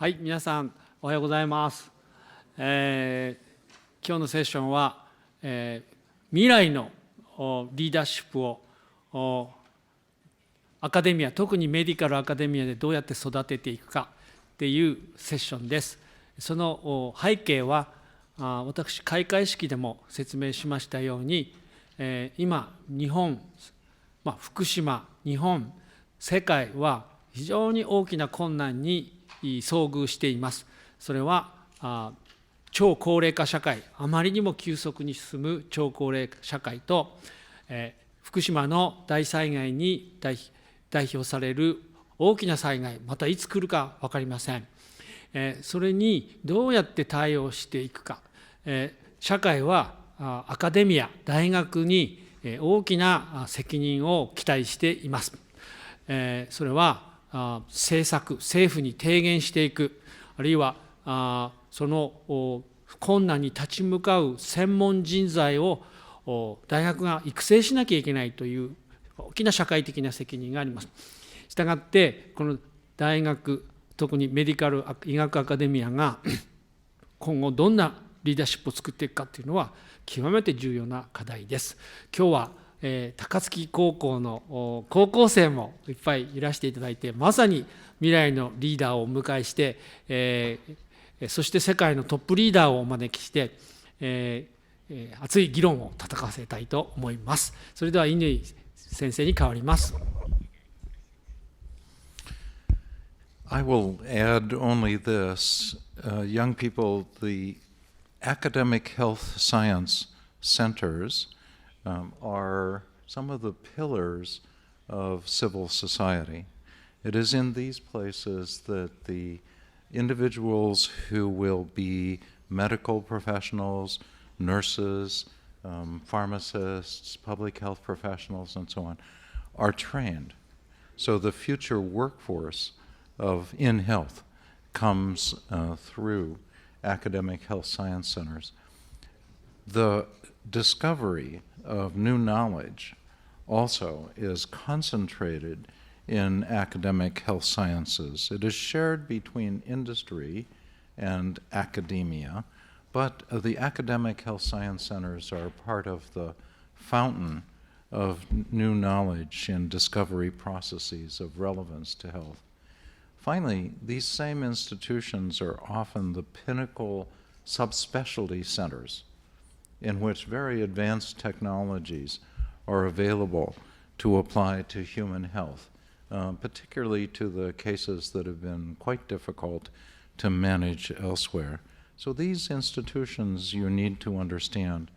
はい、皆さんおはようございます。今日のセッションは、未来のリーダーシップをアカデミア、特にメディカルアカデミアでどうやって育てていくかっていうセッションです。その背景は、私、開会式でも説明しましたように、今、日本、福島、日本、世界は非常に大きな困難に遭遇しています。それは超高齢化社会、あまりにも急速に進む超高齢化社会と、福島の大災害に代表される大きな災害、またいつ来るか分かりません。それにどうやって対応していくか。社会はアカデミア、大学に大きな責任を期待しています。それは政策、政府に提言していく、あるいはその困難に立ち向かう専門人材を大学が育成しなきゃいけないという大きな社会的な責任があります。したがって、この大学、特にメディカル医学アカデミアが今後どんなリーダーシップを作っていくかというのは極めて重要な課題です。今日は高槻高校の高校生もいっぱいいらしていただいて、まさに未来のリーダーをお迎えして、そして世界のトップリーダーをお招きして、熱い議論を戦わせたいと思います。それでは乾先生に代わります。I will add only this. Young people, the academic health science centers are some of the pillars of civil society. It is in these places that the individuals who will be medical professionals, nurses, pharmacists, public health professionals, and so on, are trained. So the future workforce in health comes through academic health science centers. The discovery of new knowledge also is concentrated in academic health sciences. It is shared between industry and academia, but the academic health science centers are part of the fountain of new knowledge and discovery processes of relevance to health. Finally, these same institutions are often the pinnacle subspecialty centers in which very advanced technologies are available to apply to human health, particularly to the cases that have been quite difficult to manage elsewhere. So these institutions, you need to understand,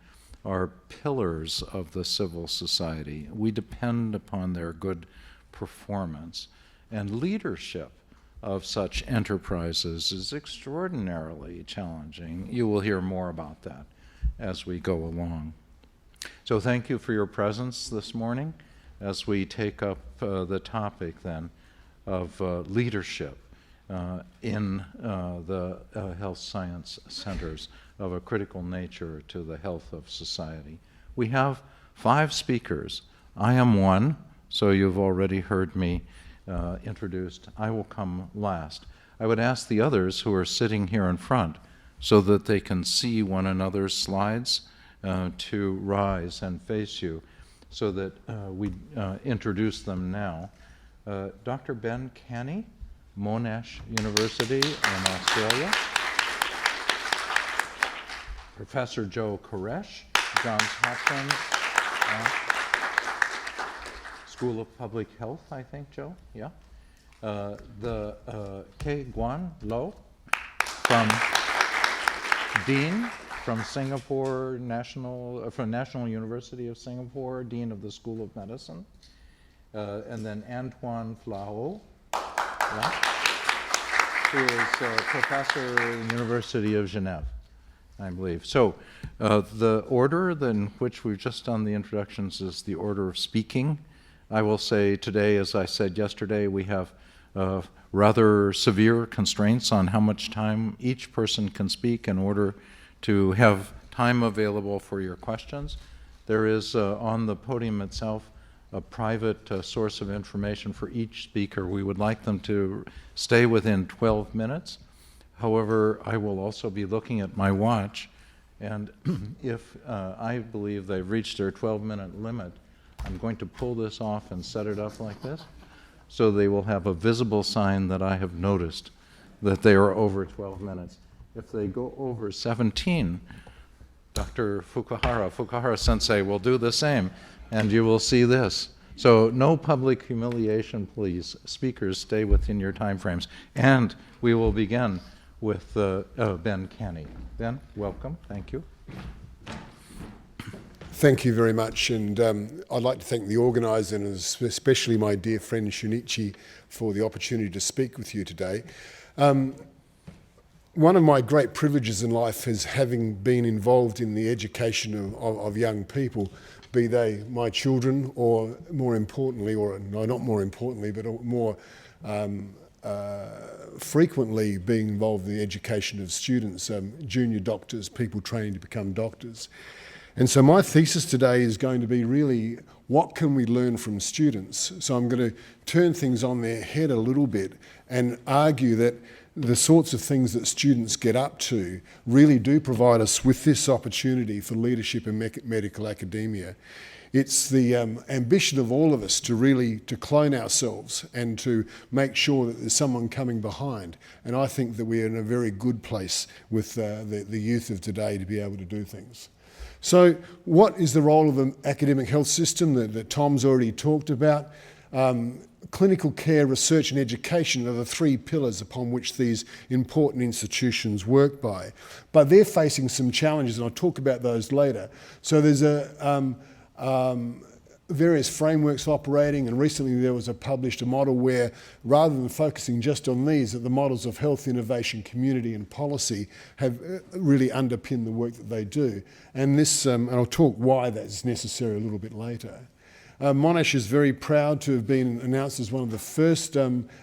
are pillars of the civil society. We depend upon their good performance. And leadership of such enterprises is extraordinarily challenging. You will hear more about that as we go along. So thank you for your presence this morning as we take up the topic then of leadership in the health science centers of a critical nature to the health of society. We have 5 speakers. I am one, so you've already heard me introduced. I will come last. I would ask the others who are sitting here in front so that they can see one another's slides to rise and face you so that we introduce them now. Dr. Ben Canny, Monash University in Australia. Professor Joe Koresh, Johns Hopkins School of Public Health, I think, Joe, yeah. Kei Guan Lo from Dean from Singapore from National University of Singapore, Dean of the School of Medicine, and then Antoine Flau, yeah, who is professor at the University of Genève, I believe. So the order in which we've just done the introductions is the order of speaking. I will say today, as I said yesterday, we have rather severe constraints on how much time each person can speak in order to have time available for your questions. There is on the podium itself a private source of information for each speaker. We would like them to stay within 12 minutes. However, I will also be looking at my watch, and if I believe they've reached their 12-minute limit, I'm going to pull this off and set it up like this, so they will have a visible sign that I have noticed that they are over 12 minutes. If they go over 17, Dr. Fukuhara Sensei will do the same, and you will see this. So no public humiliation, please. Speakers, stay within your time frames. And we will begin with Ben Canny. Ben, welcome. Thank you. Thank you very much, and I'd like to thank the organiser and especially my dear friend Shunichi for the opportunity to speak with you today. One of my great privileges in life is having been involved in the education of young people, be they my children or more importantly, or no, not more importantly, but more frequently being involved in the education of students, junior doctors, people training to become doctors. And so my thesis today is going to be really, what can we learn from students? So I'm going to turn things on their head a little bit and argue that the sorts of things that students get up to really do provide us with this opportunity for leadership in medical academia. It's the ambition of all of us to clone ourselves and to make sure that there's someone coming behind. And I think that we're in a very good place with the youth of today to be able to do things. So what is the role of an academic health system that Tom's already talked about? Clinical care, research and education are the three pillars upon which these important institutions work by. But they're facing some challenges, and I'll talk about those later. So there's various frameworks operating, and recently there was published a model where, rather than focusing just on these, that the models of health, innovation, community and policy have really underpinned the work that they do. And this, and I'll talk why that's necessary a little bit later. Monash is very proud to have been announced as one of the first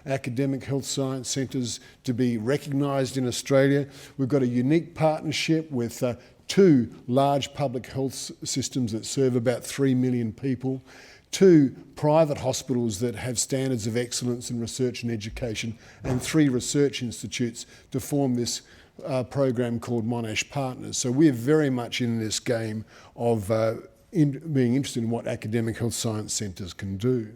academic health science centres to be recognised in Australia. We've got a unique partnership with two large public health systems that serve about 3 million people, two private hospitals that have standards of excellence in research and education, and 3 research institutes to form this program called Monash Partners. So we're very much in this game of being interested in what academic health science centres can do.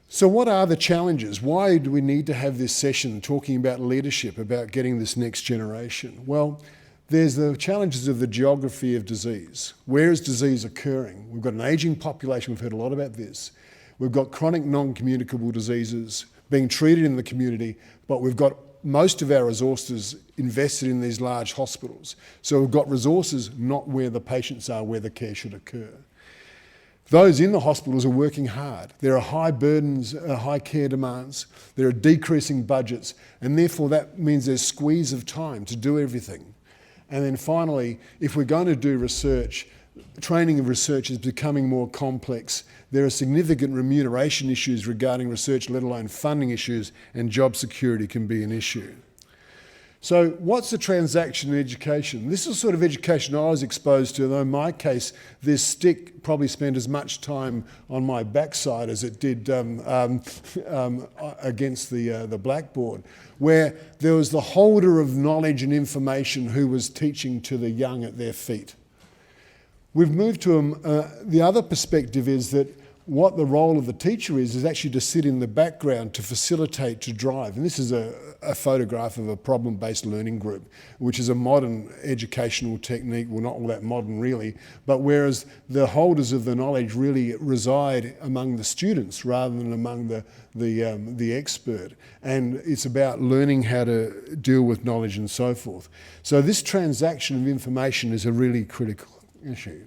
So what are the challenges? Why do we need to have this session talking about leadership, about getting this next generation? Well, there's the challenges of the geography of disease. Where is disease occurring? We've got an ageing population, we've heard a lot about this. We've got chronic non-communicable diseases being treated in the community, but we've got most of our resources invested in these large hospitals. So we've got resources not where the patients are, where the care should occur. Those in the hospitals are working hard. There are high burdens, high care demands, there are decreasing budgets, and therefore that means there's squeeze of time to do everything. And then finally, if we're going to do research, training of research is becoming more complex. There are significant remuneration issues regarding research, let alone funding issues, and job security can be an issue. So what's the transaction in education? This is the sort of education I was exposed to, though in my case, this stick probably spent as much time on my backside as it did against the blackboard, where there was the holder of knowledge and information who was teaching to the young at their feet. We've moved to the other perspective is that what the role of the teacher is actually to sit in the background, to facilitate, to drive. And this is a photograph of a problem-based learning group, which is a modern educational technique, well, not all that modern really, but whereas the holders of the knowledge really reside among the students rather than among the expert. And it's about learning how to deal with knowledge and so forth. So this transaction of information is a really critical issue.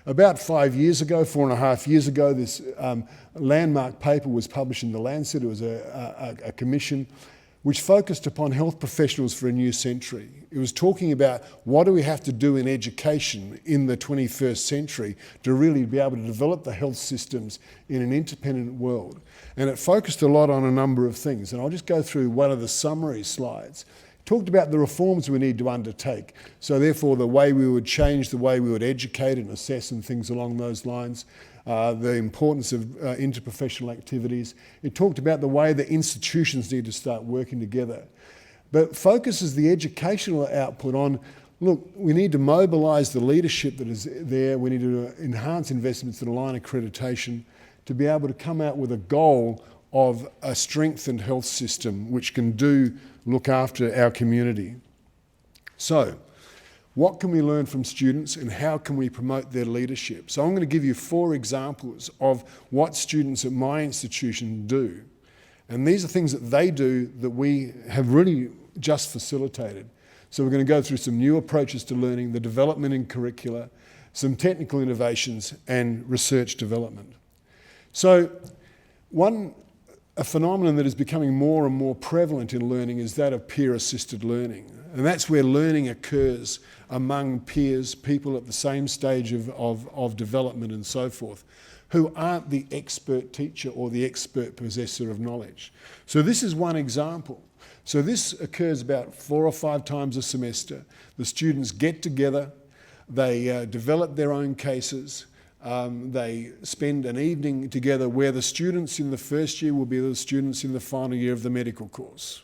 About 5 years ago, 4.5 years ago, this landmark paper was published in The Lancet. It was a commission which focused upon health professionals for a new century. It was talking about what do we have to do in education in the 21st century to really be able to develop the health systems in an independent world. And it focused a lot on a number of things. And I'll just go through one of the summary slides. Talked about the reforms we need to undertake. So therefore the way we would change the way we would educate and assess and things along those lines, the importance of interprofessional activities. It talked about the way the institutions need to start working together. but focuses the educational output on, look, we need to mobilise the leadership that is there, we need to enhance investments that align accreditation to be able to come out with a goal of a strengthened health system which can look after our community. So, what can we learn from students and how can we promote their leadership? So I'm going to give you 4 examples of what students at my institution do. And these are things that they do that we have really just facilitated. So we're going to go through some new approaches to learning, the development in curricula, some technical innovations and research development. So a phenomenon that is becoming more and more prevalent in learning is that of peer-assisted learning. And that's where learning occurs among peers, people at the same stage of development and so forth, who aren't the expert teacher or the expert possessor of knowledge. So this is one example. So this occurs about 4 or 5 times a semester. The students get together, they develop their own cases, they spend an evening together where the students in the first year will be the students in the final year of the medical course.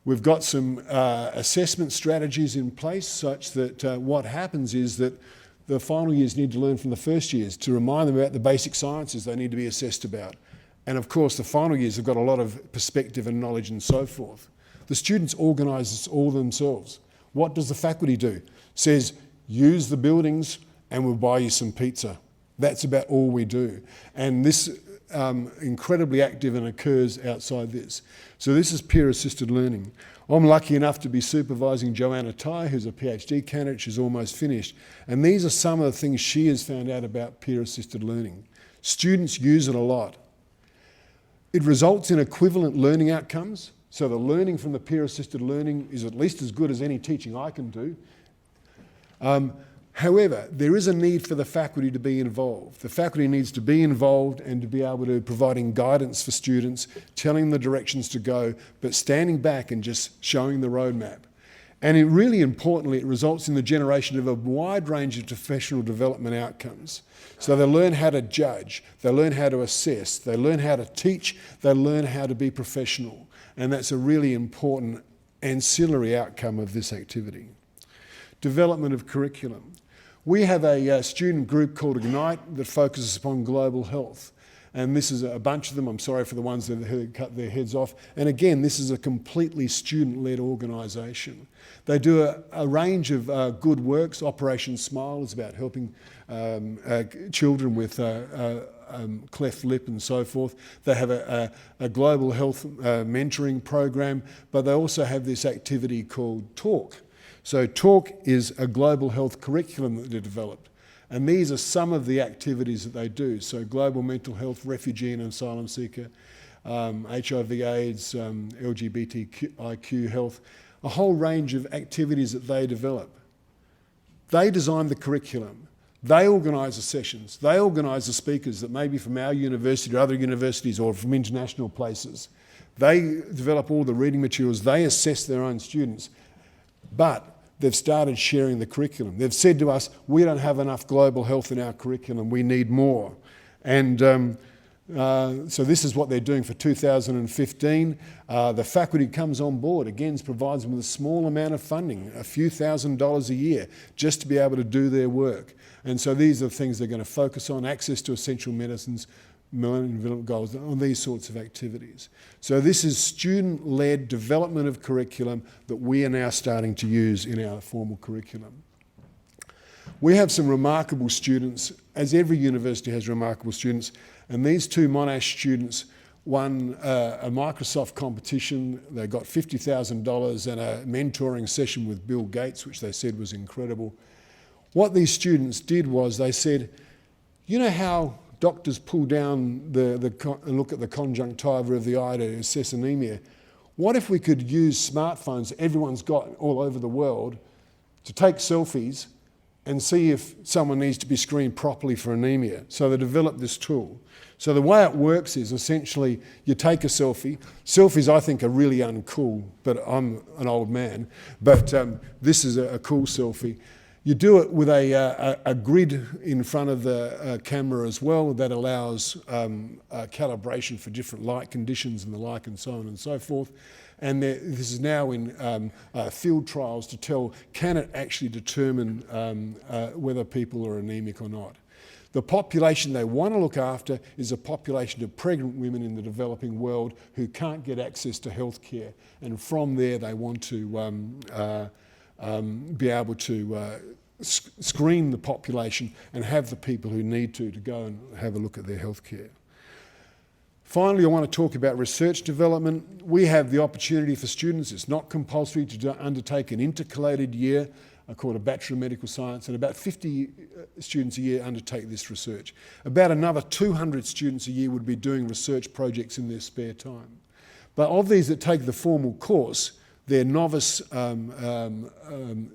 We've got some assessment strategies in place such that what happens is that the final years need to learn from the first years to remind them about the basic sciences they need to be assessed about. And of course, the final years have got a lot of perspective and knowledge and so forth. The students organise this all themselves. What does the faculty do? Says, use the buildings and we'll buy you some pizza. That's about all we do. And this incredibly active and occurs outside this. So this is peer-assisted learning. I'm lucky enough to be supervising Joanna Tai, who's a PhD candidate. She's almost finished. And these are some of the things she has found out about peer-assisted learning. Students use it a lot. It results in equivalent learning outcomes. So the learning from the peer-assisted learning is at least as good as any teaching I can do. However, there is a need for the faculty to be involved. The faculty needs to be involved and to be able to providing guidance for students, telling the directions to go, but standing back and just showing the roadmap. And really importantly, it results in the generation of a wide range of professional development outcomes. So they learn how to judge, they learn how to assess, they learn how to teach, they learn how to be professional. And that's a really important ancillary outcome of this activity. Development of curriculum. We have a student group called Ignite that focuses upon global health. And this is a bunch of them. I'm sorry for the ones that cut their heads off. And again, this is a completely student-led organisation. They do a range of good works. Operation Smile is about helping children with cleft lip and so forth. They have a global health mentoring program, but they also have this activity called Talk. So Talk is a global health curriculum that they developed. And these are some of the activities that they do. So global mental health, refugee and asylum seeker, HIV AIDS, LGBTIQ health, a whole range of activities that they develop. They design the curriculum. They organise the sessions. They organise the speakers that may be from our university or other universities or from international places. They develop all the reading materials. They assess their own students. But they've started sharing the curriculum. They've said to us, we don't have enough global health in our curriculum, we need more. And so this is what they're doing for 2015. The faculty comes on board, again, provides them with a small amount of funding, a few $1,000s a year, just to be able to do their work. And so these are the things they're going to focus on: access to essential medicines, Millennium Development Goals, on these sorts of activities. So this is student-led development of curriculum that we are now starting to use in our formal curriculum. We have some remarkable students, as every university has remarkable students, and these 2 Monash students won a Microsoft competition. They got $50,000 and a mentoring session with Bill Gates, which they said was incredible. What these students did was they said, you know how doctors pull down and look at the conjunctiva of the eye to assess anemia? What if we could use smartphones everyone's got all over the world to take selfies and see if someone needs to be screened properly for anemia? So they developed this tool. So the way it works is essentially you take a selfie. Selfies, I think, are really uncool, but I'm an old man. But this is a cool selfie. You do it with a grid in front of the camera as well that allows calibration for different light conditions and the like and so on and so forth. And this is now in field trials to tell, can it actually determine whether people are anemic or not. The population they want to look after is a population of pregnant women in the developing world who can't get access to health care. And from there they want to be able to screen the population and have the people who need to go and have a look at their health care. Finally, I want to talk about research development. We have the opportunity for students, it's not compulsory, to undertake an intercalated year called a Bachelor of Medical Science, and about 50 students a year undertake this research. About another 200 students a year would be doing research projects in their spare time. But of these that take the formal course, they're novice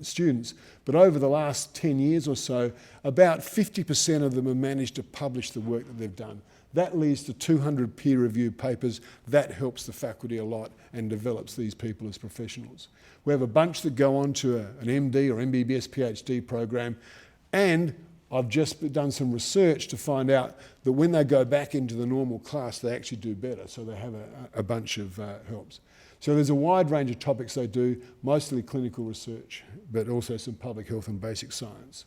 students, but over the last 10 years or so, about 50% of them have managed to publish the work that they've done. That leads to 200 peer-reviewed papers. That helps the faculty a lot and develops these people as professionals. We have a bunch that go on to an MD or MBBS PhD program, and I've just done some research to find out that when they go back into the normal class, they actually do better, so they have a bunch of helps. So there's a wide range of topics they do, mostly clinical research, but also some public health and basic science.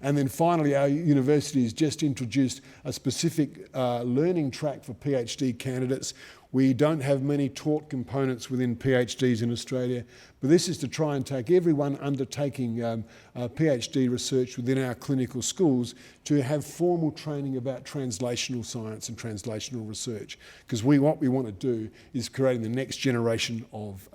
And then finally, our university has just introduced a specific learning track for PhD candidates. We don't have many taught components within PhDs in Australia, but this is to try and take everyone undertaking PhD research within our clinical schools to have formal training about translational science and translational research. Because what we want to do is creating the next generation of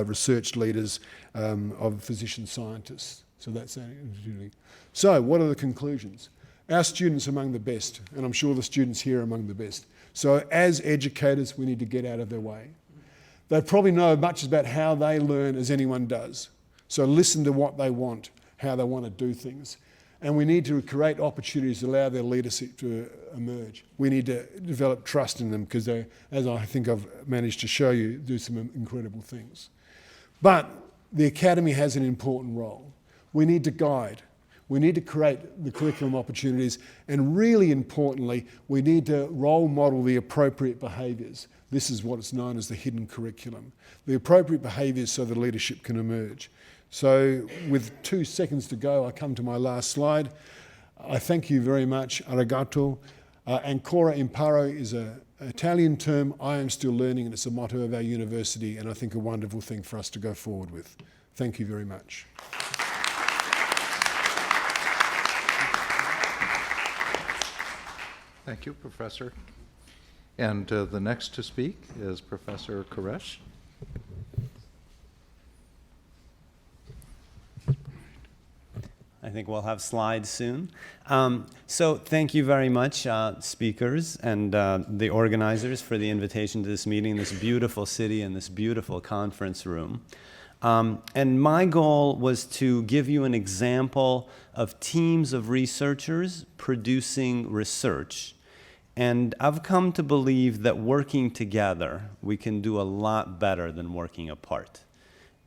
research leaders, of physician scientists. So that's our opportunity. So what are the conclusions? Our students are among the best, and I'm sure the students here are among the best. So as educators, we need to get out of their way. They probably know as much about how they learn as anyone does. So listen to what they want, how they want to do things. And we need to create opportunities to allow their leadership to emerge. We need to develop trust in them because they, as I think I've managed to show you, do some incredible things. But the academy has an important role. We need to guide. We need to create the curriculum opportunities, and really importantly, we need to role model the appropriate behaviours. This is what is known as the hidden curriculum. The appropriate behaviours so the leadership can emerge. So with 2 seconds to go, I come to my last slide. I thank you very much. Arigato. Ancora imparo is an Italian term. I am still learning, and it's a motto of our university, and I think a wonderful thing for us to go forward with. Thank you very much. Thank you, Professor. And the next to speak is Professor Koresh. I think we'll have slides soon. So thank you very much, speakers and the organizers, for the invitation to this meeting, this beautiful city and this beautiful conference room. And my goal was to give you an example of teams of researchers producing research. And I've come to believe that working together, we can do a lot better than working apart.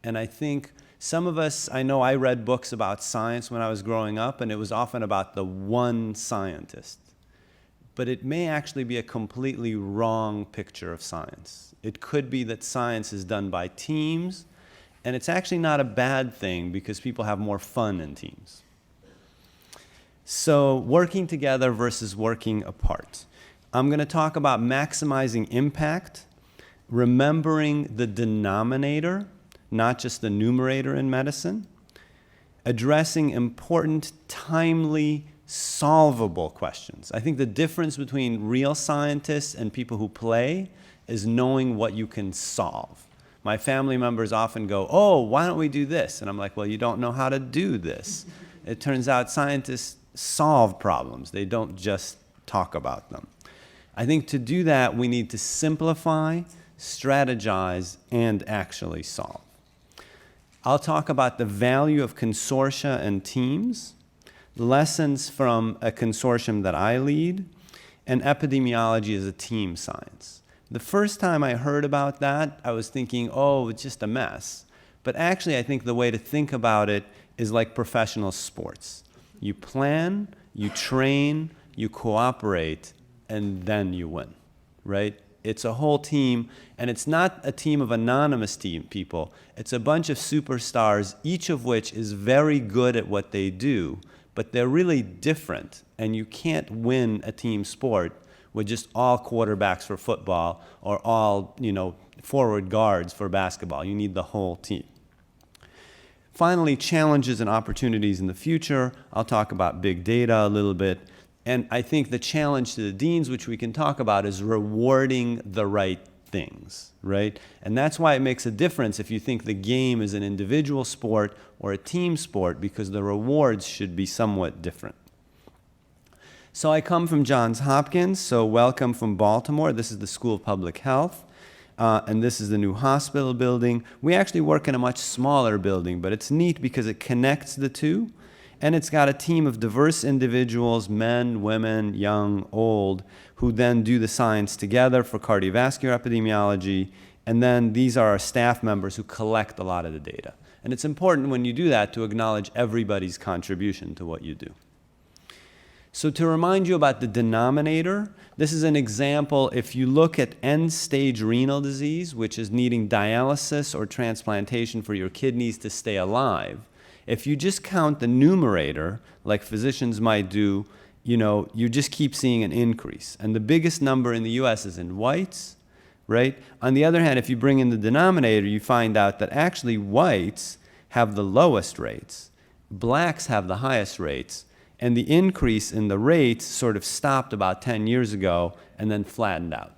And I think some of us, I know I read books about science when I was growing up, and it was often about the one scientist. But it may actually be a completely wrong picture of science. It could be that science is done by teams, and it's actually not a bad thing because people have more fun in teams. So working together versus working apart. I'm going to talk about maximizing impact, remembering the denominator, not just the numerator in medicine, addressing important, timely, solvable questions. I think the difference between real scientists and people who play is knowing what you can solve. My family members often go, "Oh, why don't we do this?" And I'm like, "Well, you don't know how to do this." It turns out scientists solve problems. They don't just talk about them. I think to do that, we need to simplify, strategize, and actually solve. I'll talk about the value of consortia and teams, lessons from a consortium that I lead, and epidemiology as a team science. The first time I heard about that, I was thinking, oh, it's just a mess. But actually, I think the way to think about it is like professional sports. You plan, you train, you cooperate, and then you win, right? It's a whole team, and it's not a team of anonymous people. It's a bunch of superstars, each of which is very good at what they do, but they're really different, and you can't win a team sport with just all quarterbacks for football or all, forward guards for basketball. You need the whole team. Finally, challenges and opportunities in the future. I'll talk about big data a little bit. And I think the challenge to the deans, which we can talk about, is rewarding the right things, right? And that's why it makes a difference if you think the game is an individual sport or a team sport, because the rewards should be somewhat different. So I come from Johns Hopkins, so welcome from Baltimore. This is the School of Public Health. And this is the new hospital building. We actually work in a much smaller building, but it's neat because it connects the two. And it's got a team of diverse individuals, men, women, young, old, who then do the science together for cardiovascular epidemiology. And then these are our staff members who collect a lot of the data. And it's important when you do that to acknowledge everybody's contribution to what you do. So to remind you about the denominator, this is an example. If you look at end-stage renal disease, which is needing dialysis or transplantation for your kidneys to stay alive, if you just count the numerator, like physicians might do, you just keep seeing an increase. And the biggest number in the US is in whites, right? On the other hand, if you bring in the denominator, you find out that actually whites have the lowest rates, blacks have the highest rates, and the increase in the rates sort of stopped about 10 years ago and then flattened out.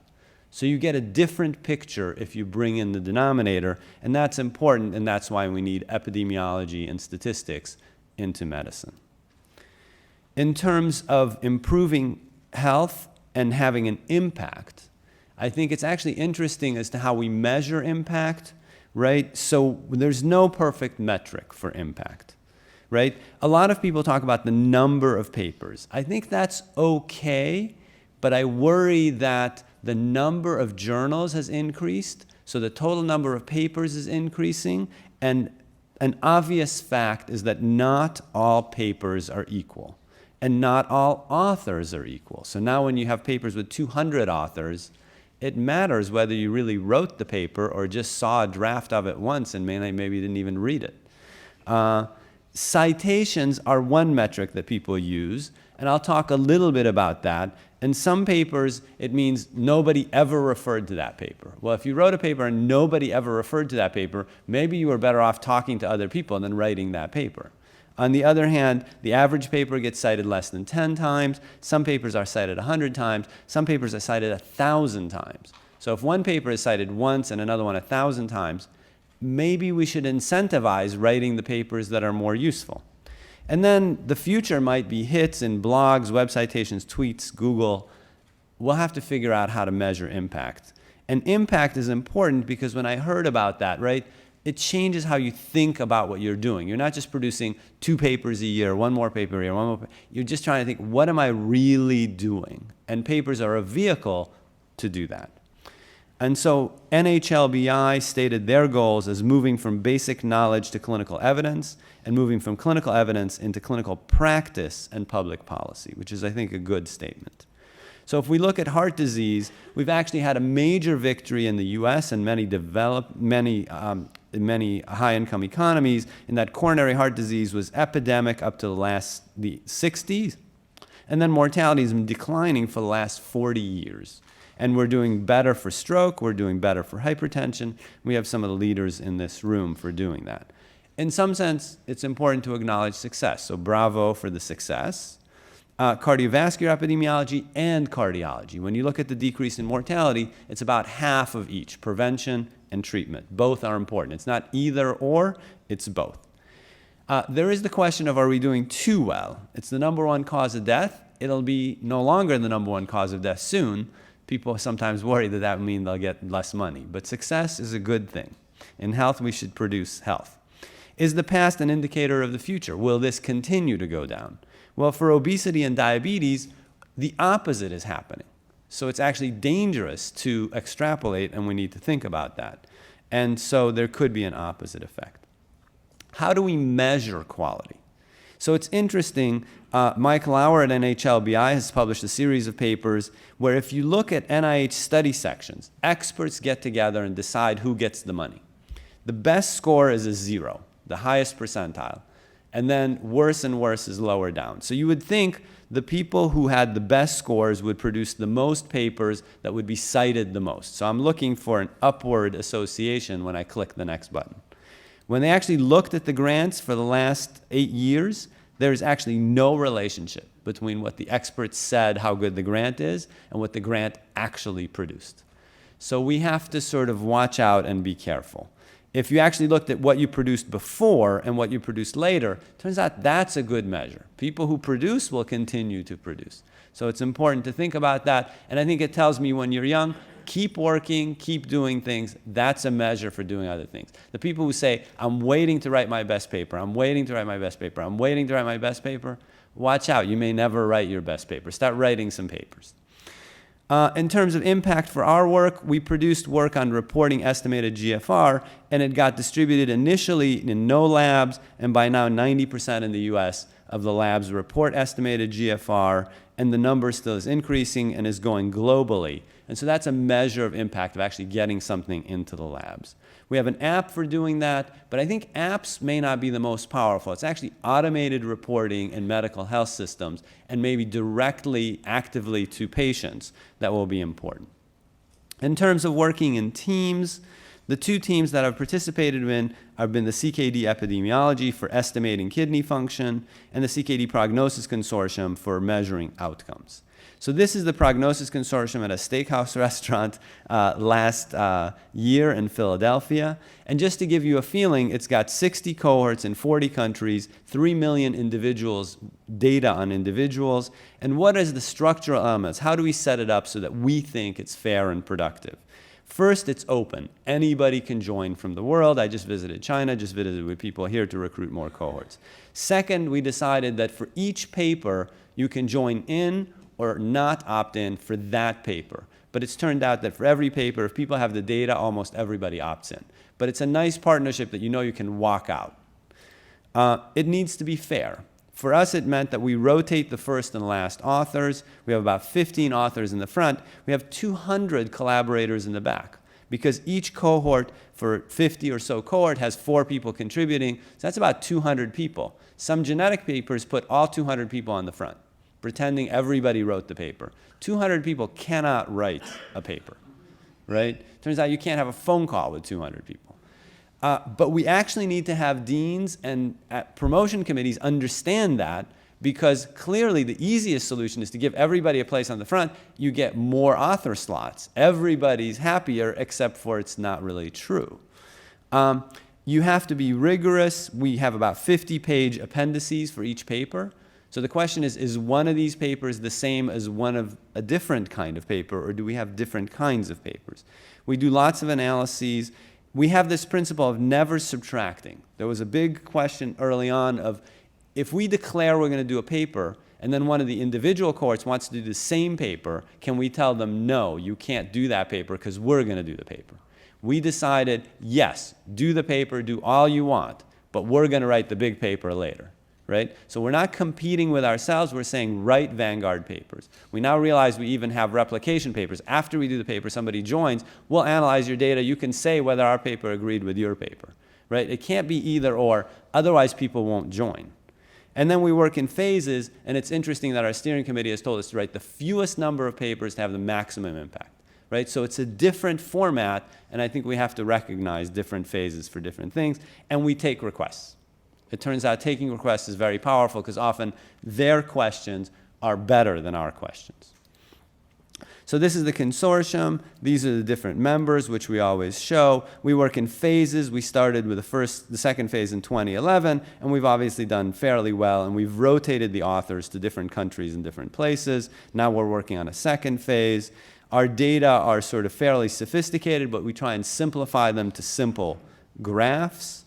So you get a different picture if you bring in the denominator, and that's important, and that's why we need epidemiology and statistics into medicine. In terms of improving health and having an impact, I think it's actually interesting as to how we measure impact, right? So there's no perfect metric for impact. Right? A lot of people talk about the number of papers. I think that's okay, but I worry that the number of journals has increased, so the total number of papers is increasing, and an obvious fact is that not all papers are equal, and not all authors are equal. So now when you have papers with 200 authors, it matters whether you really wrote the paper or just saw a draft of it once and maybe didn't even read it. Citations are one metric that people use, and I'll talk a little bit about that. In some papers, it means nobody ever referred to that paper. Well, if you wrote a paper and nobody ever referred to that paper, maybe you were better off talking to other people than writing that paper. On the other hand, the average paper gets cited less than 10 times. Some papers are cited 100 times. Some papers are cited 1,000 times. So if one paper is cited once and another one 1,000 times, maybe we should incentivize writing the papers that are more useful. And then the future might be hits in blogs, web citations, tweets, Google. We'll have to figure out how to measure impact. And impact is important because when I heard about that, right, it changes how you think about what you're doing. You're not just producing 2 papers a year, 1 more paper a year, 1 more. You're just trying to think, what am I really doing? And papers are a vehicle to do that. And so NHLBI stated their goals as moving from basic knowledge to clinical evidence and moving from clinical evidence into clinical practice and public policy, which is, I think, a good statement. So if we look at heart disease, we've actually had a major victory in the US and many high-income economies in that coronary heart disease was epidemic up to the 60s, and then mortality has been declining for the last 40 years. And we're doing better for stroke, we're doing better for hypertension. We have some of the leaders in this room for doing that. In some sense, it's important to acknowledge success. So bravo for the success. Cardiovascular epidemiology and cardiology. When you look at the decrease in mortality, it's about half of each, prevention and treatment. Both are important. It's not either or, it's both. There is the question of, are we doing too well? It's the #1 cause of death. It'll be no longer the #1 cause of death soon. People sometimes worry that that will mean they'll get less money. But success is a good thing. In health, we should produce health. Is the past an indicator of the future? Will this continue to go down? Well, for obesity and diabetes, the opposite is happening. So it's actually dangerous to extrapolate, and we need to think about that. And so there could be an opposite effect. How do we measure quality? So it's interesting. Mike Lauer at NHLBI has published a series of papers where if you look at NIH study sections, experts get together and decide who gets the money. The best score is a 0, the highest percentile. And then worse and worse is lower down. So you would think the people who had the best scores would produce the most papers that would be cited the most. So I'm looking for an upward association when I click the next button. When they actually looked at the grants for the last 8 years, there's actually no relationship between what the experts said how good the grant is and what the grant actually produced. So we have to sort of watch out and be careful. If you actually looked at what you produced before and what you produced later, turns out that's a good measure. People who produce will continue to produce. So it's important to think about that. And I think it tells me when you're young, keep working, keep doing things. That's a measure for doing other things. The people who say, I'm waiting to write my best paper, I'm waiting to write my best paper, I'm waiting to write my best paper, watch out. You may never write your best paper. Start writing some papers. In terms of impact for our work, we produced work on reporting estimated GFR, and it got distributed initially in no labs, and by now 90% in the US of the labs report estimated GFR, and the number still is increasing and is going globally. And so that's a measure of impact of actually getting something into the labs. We have an app for doing that, but I think apps may not be the most powerful. It's actually automated reporting in medical health systems and maybe directly, actively to patients that will be important. In terms of working in teams, the 2 teams that I've participated in have been the CKD Epidemiology for estimating kidney function and the CKD Prognosis Consortium for measuring outcomes. So this is the Prognosis Consortium at a steakhouse restaurant last year in Philadelphia. And just to give you a feeling, it's got 60 cohorts in 40 countries, 3 million individuals, data on individuals. And what is the structural elements? How do we set it up so that we think it's fair and productive? First, it's open. Anybody can join from the world. I just visited China, just visited with people here to recruit more cohorts. Second, we decided that for each paper, you can join in or not opt in for that paper. But it's turned out that for every paper, if people have the data, almost everybody opts in. But it's a nice partnership that you know you can walk out. It needs to be fair. For us, it meant that we rotate the first and last authors. We have about 15 authors in the front. We have 200 collaborators in the back, because each cohort for 50 or so cohort has 4 people contributing. So that's about 200 people. Some genetic papers put all 200 people on the front, pretending everybody wrote the paper. 200 people cannot write a paper, right? Turns out you can't have a phone call with 200 people. But we actually need to have deans and promotion committees understand that, because clearly the easiest solution is to give everybody a place on the front. You get more author slots. Everybody's happier, except for it's not really true. You have to be rigorous. We have about 50-page appendices for each paper. So the question is one of these papers the same as one of a different kind of paper, or do we have different kinds of papers? We do lots of analyses. We have this principle of never subtracting. There was a big question early on of, if we declare we're going to do a paper, and then one of the individual cohorts wants to do the same paper, can we tell them, no, you can't do that paper because we're going to do the paper? We decided, yes, do the paper, do all you want, but we're going to write the big paper later. Right? So we're not competing with ourselves. We're saying write Vanguard papers. We now realize we even have replication papers. After we do the paper, somebody joins, we'll analyze your data. You can say whether our paper agreed with your paper. Right? It can't be either or, otherwise people won't join. And then we work in phases, and it's interesting that our steering committee has told us to write the fewest number of papers to have the maximum impact. Right? So it's a different format, and I think we have to recognize different phases for different things, and we take requests. It turns out taking requests is very powerful, because often their questions are better than our questions. So this is the consortium. These are the different members, which we always show. We work in phases. We started with the second phase in 2011, and we've obviously done fairly well, and we've rotated the authors to different countries and different places. Now we're working on a second phase. Our data are sort of fairly sophisticated, but we try and simplify them to simple graphs.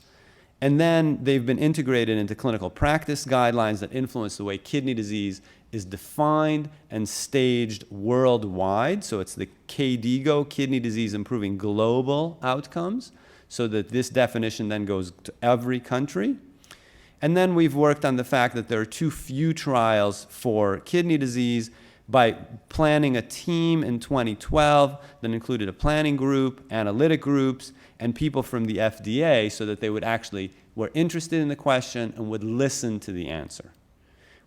And then they've been integrated into clinical practice guidelines that influence the way kidney disease is defined and staged worldwide. So it's the KDIGO, Kidney Disease Improving Global Outcomes, so that this definition then goes to every country. And then we've worked on the fact that there are too few trials for kidney disease by planning a team in 2012 that included a planning group, analytic groups, and people from the FDA so that they would actually were interested in the question and would listen to the answer.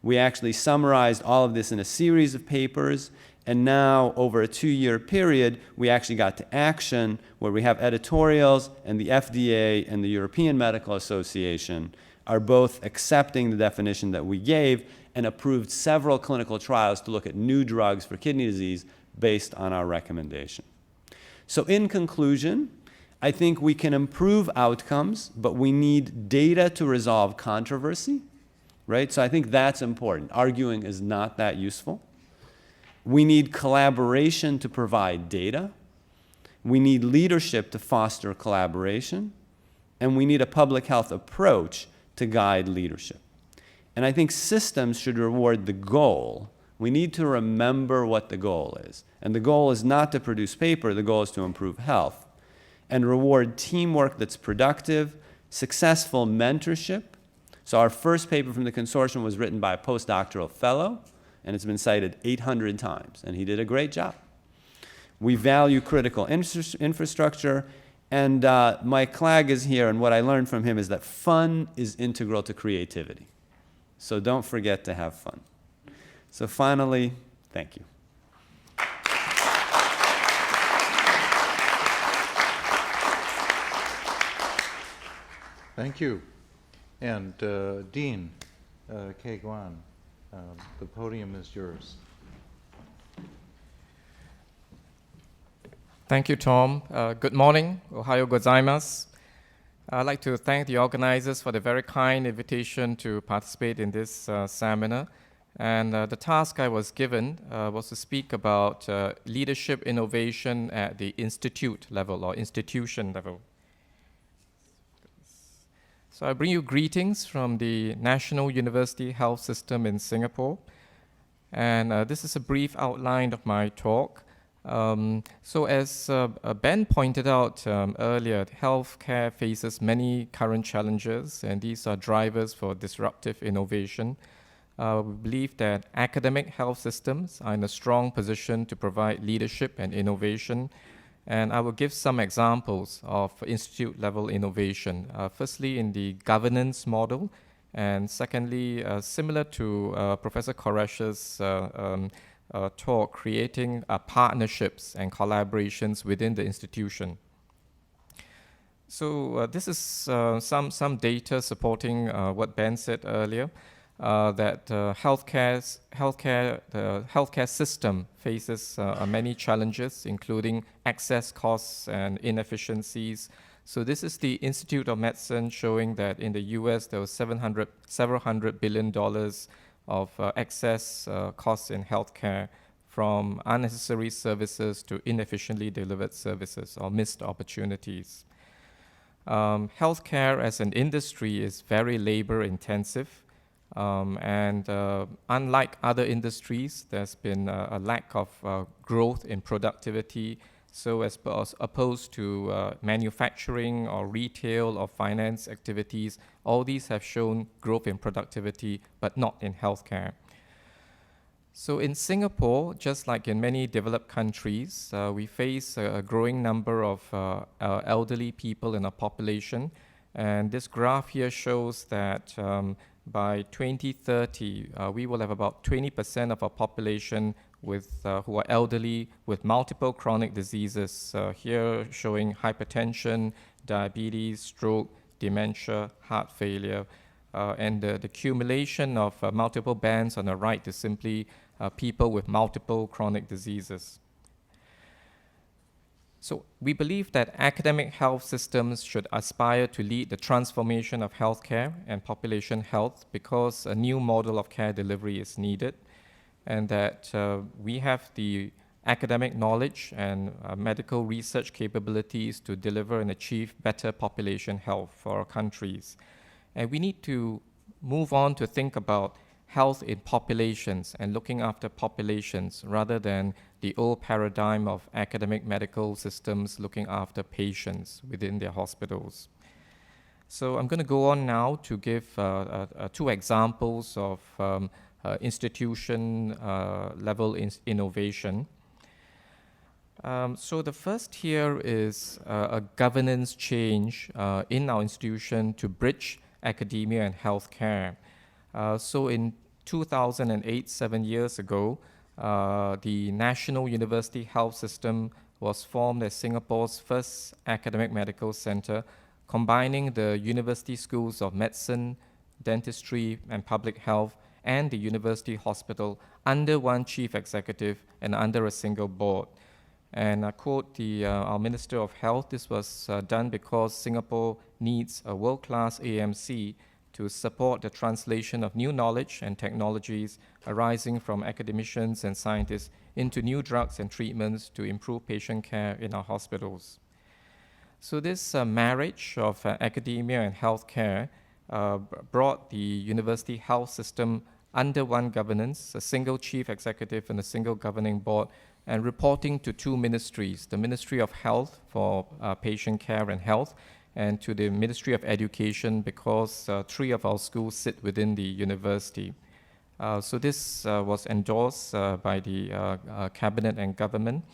We actually summarized all of this in a series of papers, and now over a 2-year period, we actually got to action where we have editorials, and the FDA and the European Medical Association are both accepting the definition that we gave and approved several clinical trials to look at new drugs for kidney disease based on our recommendation. So in conclusion, I think we can improve outcomes, but we need data to resolve controversy, right? So I think that's important. Arguing is not that useful. We need collaboration to provide data. We need leadership to foster collaboration. And we need a public health approach to guide leadership. And I think systems should reward the goal. We need to remember what the goal is. And the goal is not to produce paper, the goal is to improve health. And reward teamwork that's productive, successful mentorship. So our first paper from the consortium was written by a postdoctoral fellow, and it's been cited 800 times, and he did a great job. We value critical infrastructure, and Mike Clegg is here, and what I learned from him is that fun is integral to creativity. So don't forget to have fun. So finally, thank you. Thank you. And Dean Kei Guan, the podium is yours. Thank you, Tom. Good morning. Ohayo gozaimasu. I'd like to thank the organizers for the very kind invitation to participate in this seminar. And the task I was given was to speak about leadership innovation at the institute level or institution level. So I bring you greetings from the National University Health System in Singapore. And this is a brief outline of my talk. So as Ben pointed out earlier, healthcare faces many current challenges, and these are drivers for disruptive innovation. We believe that academic health systems are in a strong position to provide leadership and innovation. And I will give some examples of institute-level innovation. Firstly, in the governance model, and secondly, similar to Professor Koresh's talk, creating partnerships and collaborations within the institution. So this is some data supporting what Ben said earlier, that the healthcare system faces many challenges, including access costs and inefficiencies. So this is the Institute of Medicine showing that in the US there was several $100 billion of excess costs in healthcare, from unnecessary services to inefficiently delivered services or missed opportunities. Healthcare as an industry is very labor intensive. And unlike other industries, there's been a lack of growth in productivity. So as opposed to manufacturing or retail or finance activities, all these have shown growth in productivity, but not in healthcare. So in Singapore, just like in many developed countries, we face a growing number of elderly people in our population. And this graph here shows that by 2030, we will have about 20% of our population who are elderly with multiple chronic diseases, here showing hypertension, diabetes, stroke, dementia, heart failure, and the accumulation of multiple bands on the right is simply people with multiple chronic diseases. So we believe that academic health systems should aspire to lead the transformation of healthcare and population health, because a new model of care delivery is needed, and that we have the academic knowledge and medical research capabilities to deliver and achieve better population health for our countries. And we need to move on to think about health in populations and looking after populations rather than the old paradigm of academic medical systems looking after patients within their hospitals. So I'm going to go on now to give two examples of institution level innovation. So the first here is a governance change in our institution to bridge academia and healthcare. So in 2008, 7 years ago, the National University Health System was formed as Singapore's first academic medical center, combining the university schools of medicine, dentistry, and public health, and the university hospital under one chief executive and under a single board. And I quote our Minister of Health, this was done because Singapore needs a world-class AMC to support the translation of new knowledge and technologies arising from academicians and scientists into new drugs and treatments to improve patient care in our hospitals. So this marriage of academia and healthcare brought the university health system under one governance, a single chief executive and a single governing board, and reporting to two ministries, the Ministry of Health for patient care and health, and to the Ministry of Education, because three of our schools sit within the university. So this was endorsed by the cabinet and government.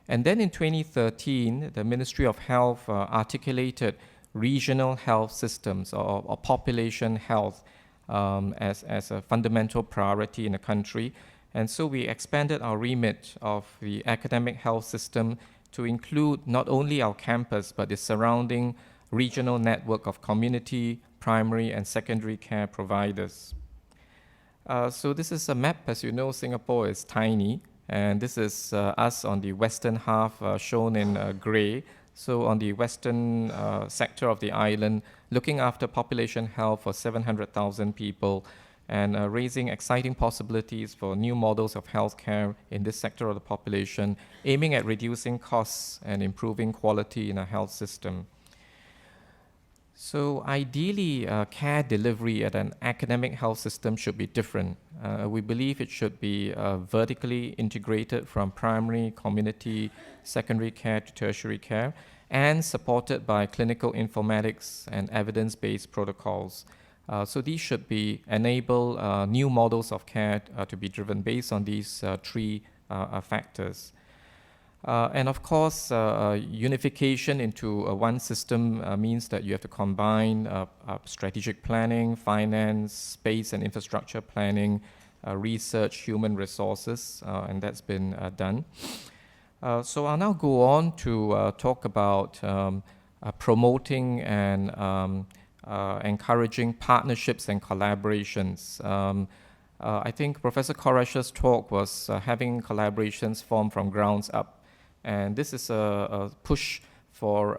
And then in 2013, the Ministry of Health articulated regional health systems or population health as a fundamental priority in the country. And so we expanded our remit of the academic health system to include not only our campus, but the surrounding regional network of community, primary, and secondary care providers. So this is a map. As you know, Singapore is tiny. And this is us on the western half shown in gray. So on the western sector of the island, looking after population health for 700,000 people and raising exciting possibilities for new models of healthcare in this sector of the population, aiming at reducing costs and improving quality in our health system. So ideally, care delivery at an academic health system should be different. We believe it should be vertically integrated from primary, community, secondary care to tertiary care, and supported by clinical informatics and evidence-based protocols. So these should enable new models of care to be driven based on these three factors. And of course, unification into one system means that you have to combine strategic planning, finance, space and infrastructure planning, research, human resources, and that's been done. So I'll now go on to talk about promoting and encouraging partnerships and collaborations. I think Professor Koresh's talk was having collaborations formed from grounds up. And this is a push for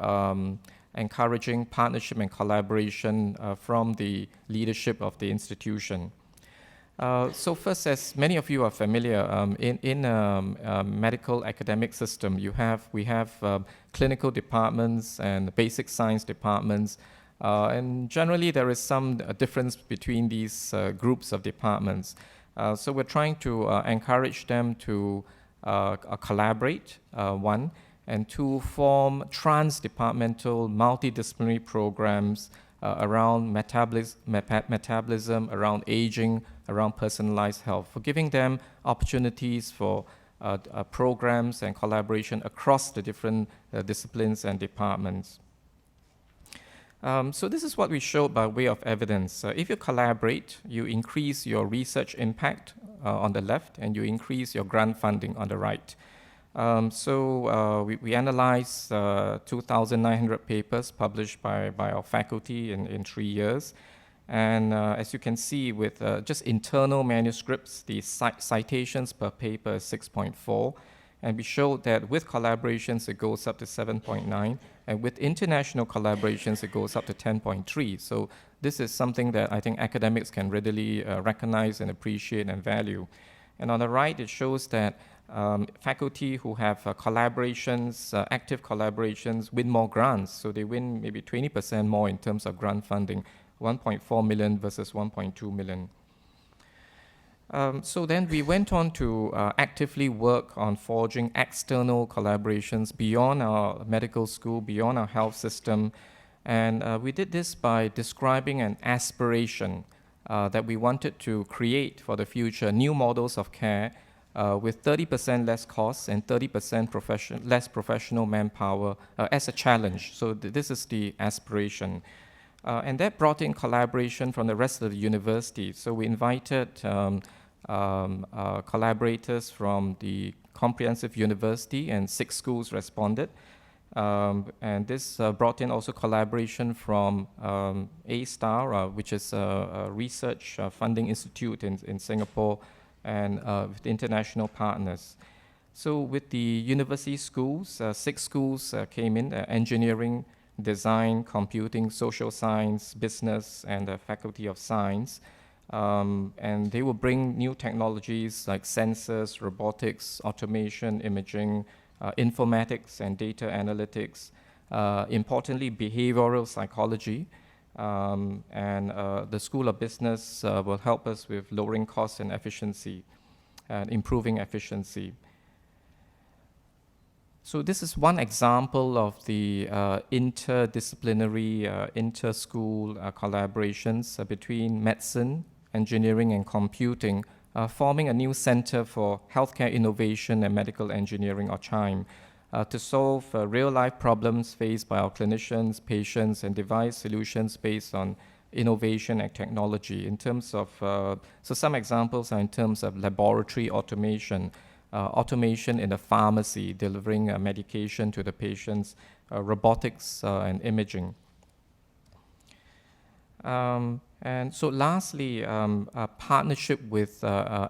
encouraging partnership and collaboration from the leadership of the institution. So first, as many of you are familiar, in a medical academic system, we have clinical departments and basic science departments. And generally, there is some difference between these groups of departments. So we're trying to encourage them to collaborate, one, and two, form trans-departmental multidisciplinary programs around metabolism, around aging, around personalized health, for giving them opportunities for programs and collaboration across the different disciplines and departments. So this is what we showed by way of evidence. If you collaborate, you increase your research impact on the left, and you increase your grant funding on the right. We analyzed 2,900 papers published by our faculty in 3 years. And as you can see, with just internal manuscripts, the citations per paper is 6.4. And we showed that with collaborations, it goes up to 7.9. And with international collaborations, it goes up to 10.3. So this is something that I think academics can readily recognize and appreciate and value. And on the right, it shows that faculty who have collaborations, active collaborations, win more grants. So they win maybe 20% more in terms of grant funding, 1.4 million versus 1.2 million. So then we went on to actively work on forging external collaborations beyond our medical school, beyond our health system. And we did this by describing an aspiration that we wanted to create for the future new models of care with 30% less costs and 30% less professional manpower as a challenge. So this is the aspiration. And that brought in collaboration from the rest of the university. So we invited collaborators from the Comprehensive University, and 6 schools responded. And this brought in also collaboration from A-STAR, which is a research funding institute in Singapore, and with international partners. So with the university schools, 6 schools came in, engineering, design, computing, social science, business, and the Faculty of Science. And they will bring new technologies like sensors, robotics, automation, imaging, informatics and data analytics, importantly behavioral psychology, and the School of Business will help us with lowering costs and efficiency and improving efficiency. So this is one example of the interdisciplinary, inter-school collaborations between medicine, engineering, and computing, forming a new center for healthcare innovation and medical engineering, or CHIME, to solve real-life problems faced by our clinicians, patients, and devise solutions based on innovation and technology. In terms of, so some examples are in terms of laboratory automation, automation in the pharmacy, delivering medication to the patients, robotics and imaging. And so lastly, a partnership with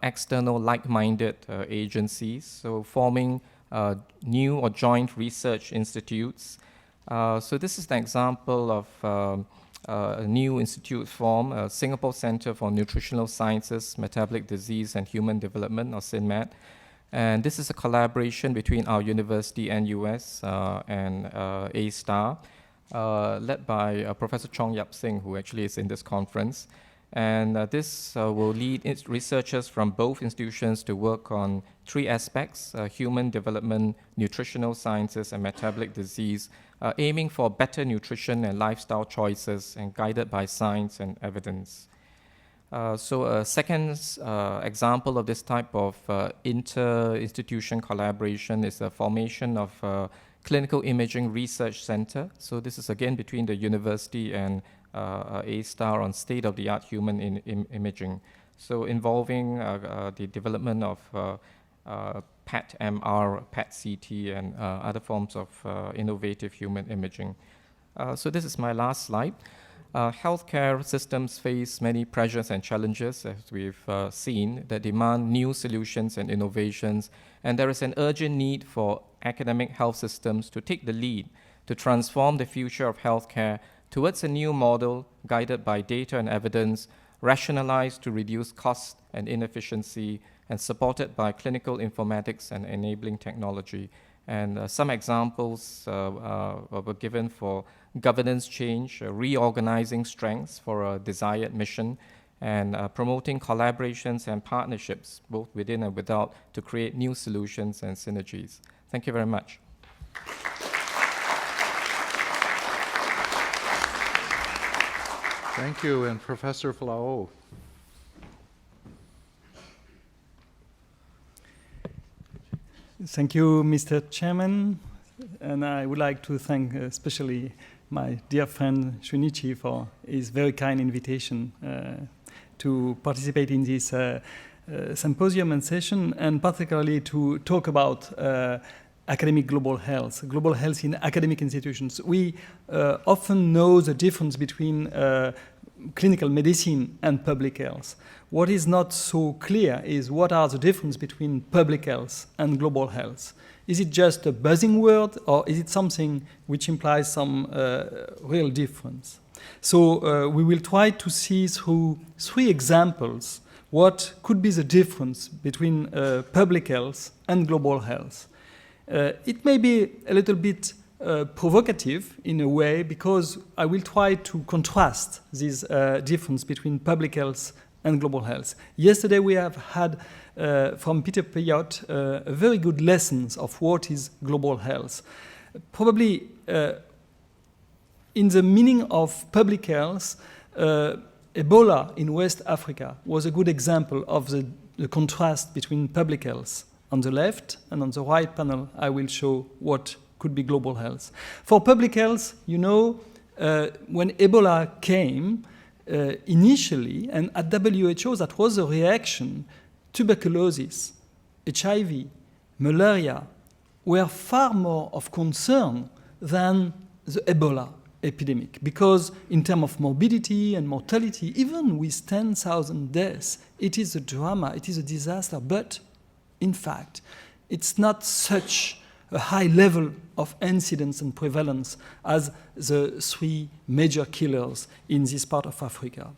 external like-minded agencies, so forming new or joint research institutes. So this is an example of a new institute formed, Singapore Center for Nutritional Sciences, Metabolic Disease and Human Development, or SINMED. And this is a collaboration between our university, NUS, and A-STAR, led by Professor Chong Yap Sing, who actually is in this conference. And this will lead researchers from both institutions to work on 3 aspects: human development, nutritional sciences, and metabolic disease, aiming for better nutrition and lifestyle choices and guided by science and evidence. So a second example of this type of inter-institution collaboration is the formation of a Clinical Imaging Research Center. So this is again between the university and A-STAR on state-of-the-art human imaging. So involving the development of PET-MR, PET-CT, and other forms of innovative human imaging. So this is my last slide. Healthcare systems face many pressures and challenges, as we've seen, that demand new solutions and innovations, and there is an urgent need for academic health systems to take the lead to transform the future of healthcare towards a new model guided by data and evidence, rationalized to reduce cost and inefficiency, and supported by clinical informatics and enabling technology. And some examples were given for governance change, reorganizing strengths for a desired mission, and promoting collaborations and partnerships, both within and without, to create new solutions and synergies. Thank you very much. Thank you, and Professor Flau. Thank you, Mr. Chairman, and I would like to thank especially my dear friend Shunichi for his very kind invitation to participate in this symposium and session, and particularly to talk about academic global health in academic institutions. We often know the difference between clinical medicine and public health. What is not so clear is what are the difference between public health and global health. Is it just a buzzing word, or is it something which implies some real difference? So we will try to see through 3 examples what could be the difference between public health and global health. It may be a little bit provocative in a way, because I will try to contrast this difference between public health and global health. Yesterday we have had from Peter Payot very good lessons of what is global health. Probably in the meaning of public health, Ebola in West Africa was a good example of the contrast between public health. On the left and on the right panel, I will show what could be global health. For public health, you know, when Ebola came, initially, and at WHO, that was a reaction. Tuberculosis, HIV, malaria were far more of concern than the Ebola epidemic, because in terms of morbidity and mortality, even with 10,000 deaths, it is a drama, it is a disaster, but in fact, it's not such a high level of incidence and prevalence as the 3 major killers in this part of Africa.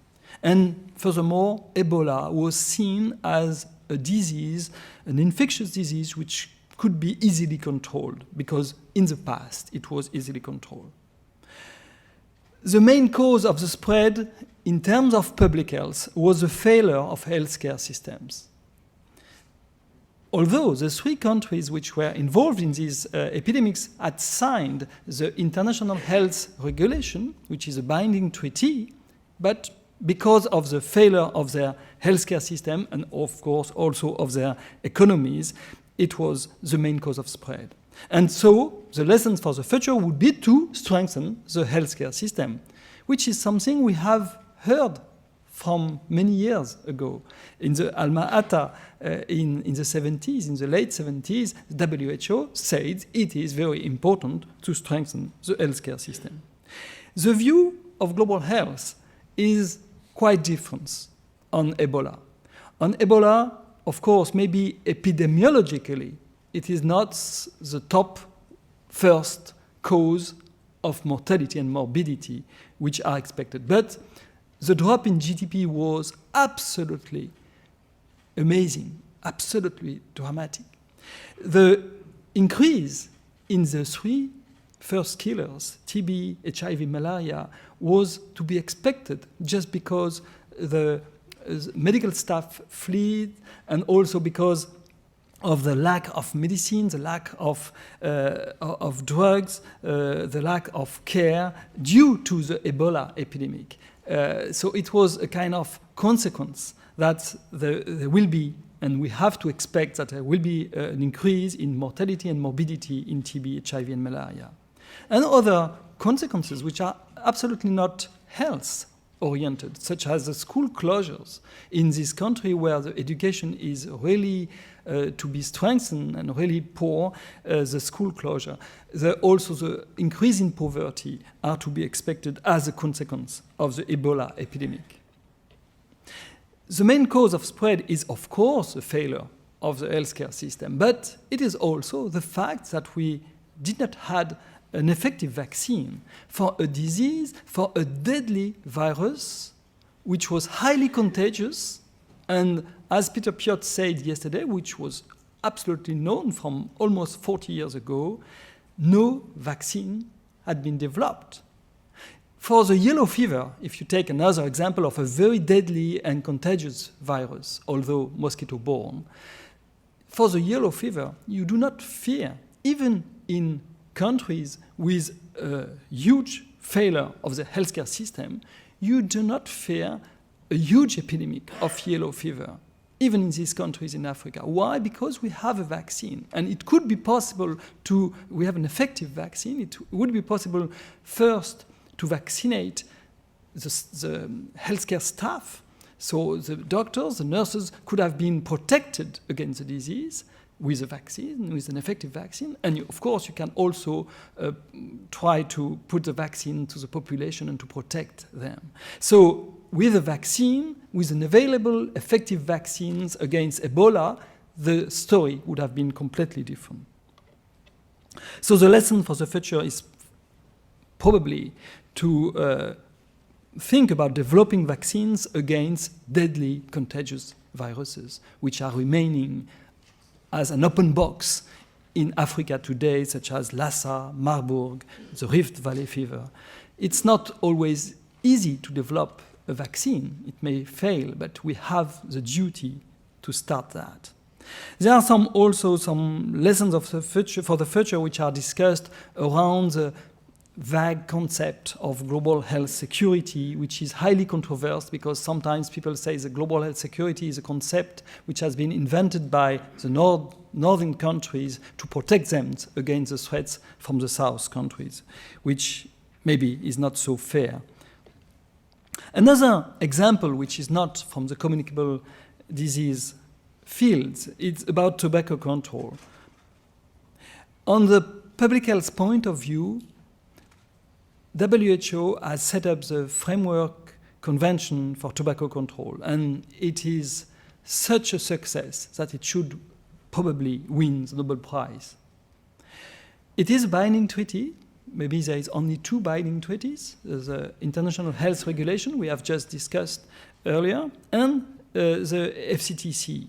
And furthermore, Ebola was seen as a disease, an infectious disease, which could be easily controlled, because in the past it was easily controlled. The main cause of the spread in terms of public health was the failure of healthcare systems. Although the 3 countries which were involved in these epidemics had signed the International Health Regulation, which is a binding treaty, but because of the failure of their healthcare system and of course also of their economies, it was the main cause of spread. And so the lessons for the future would be to strengthen the healthcare system, which is something we have heard from many years ago. In the Alma-Ata in the 70s, in the late 70s, WHO said it is very important to strengthen the healthcare system. The view of global health is quite different on Ebola. On Ebola, of course, maybe epidemiologically, it is not the top first cause of mortality and morbidity which are expected. But the drop in GDP was absolutely amazing, absolutely dramatic. The increase in the 3 first killers, TB, HIV, malaria, was to be expected just because the medical staff fled and also because of the lack of medicine, the lack of drugs, the lack of care due to the Ebola epidemic. So it was a kind of consequence that there will be, and we have to expect that there will be an increase in mortality and morbidity in TB, HIV, and malaria. And other consequences which are absolutely not health-oriented, such as the school closures in this country where the education is really to be strengthened and really poor, the school closure. Also the increase in poverty are to be expected as a consequence of the Ebola epidemic. The main cause of spread is, of course, the failure of the healthcare system, but it is also the fact that we did not have an effective vaccine for a disease, for a deadly virus, which was highly contagious, and as Peter Piot said yesterday, which was absolutely known from almost 40 years ago, no vaccine had been developed. For the yellow fever, if you take another example of a very deadly and contagious virus, although mosquito-borne, for the yellow fever, you do not fear, even in countries with a huge failure of the healthcare system, you do not fear a huge epidemic of yellow fever, even in these countries in Africa. Why? Because we have a vaccine. And it could be possible we have an effective vaccine. It would be possible first to vaccinate the healthcare staff. So the doctors, the nurses could have been protected against the disease with a vaccine, with an effective vaccine. And of course, you can also try to put the vaccine to the population and to protect them. So with a vaccine, with an available effective vaccines against Ebola, the story would have been completely different. So the lesson for the future is probably to think about developing vaccines against deadly contagious viruses, which are remaining as an open box in Africa today, such as Lassa, Marburg, the Rift Valley fever. It's not always easy to develop a vaccine. It may fail, but we have the duty to start that. There are also some lessons of the future, for the future which are discussed around the vague concept of global health security, which is highly controversial because sometimes people say the global health security is a concept which has been invented by the northern countries to protect them against the threats from the south countries, which maybe is not so fair. Another example, which is not from the communicable disease fields, it's about tobacco control. On the public health point of view, WHO has set up the Framework Convention for Tobacco Control, and it is such a success that it should probably win the Nobel Prize. It is a binding treaty. Maybe there is only 2 binding treaties, the International Health Regulation we have just discussed earlier, and the FCTC.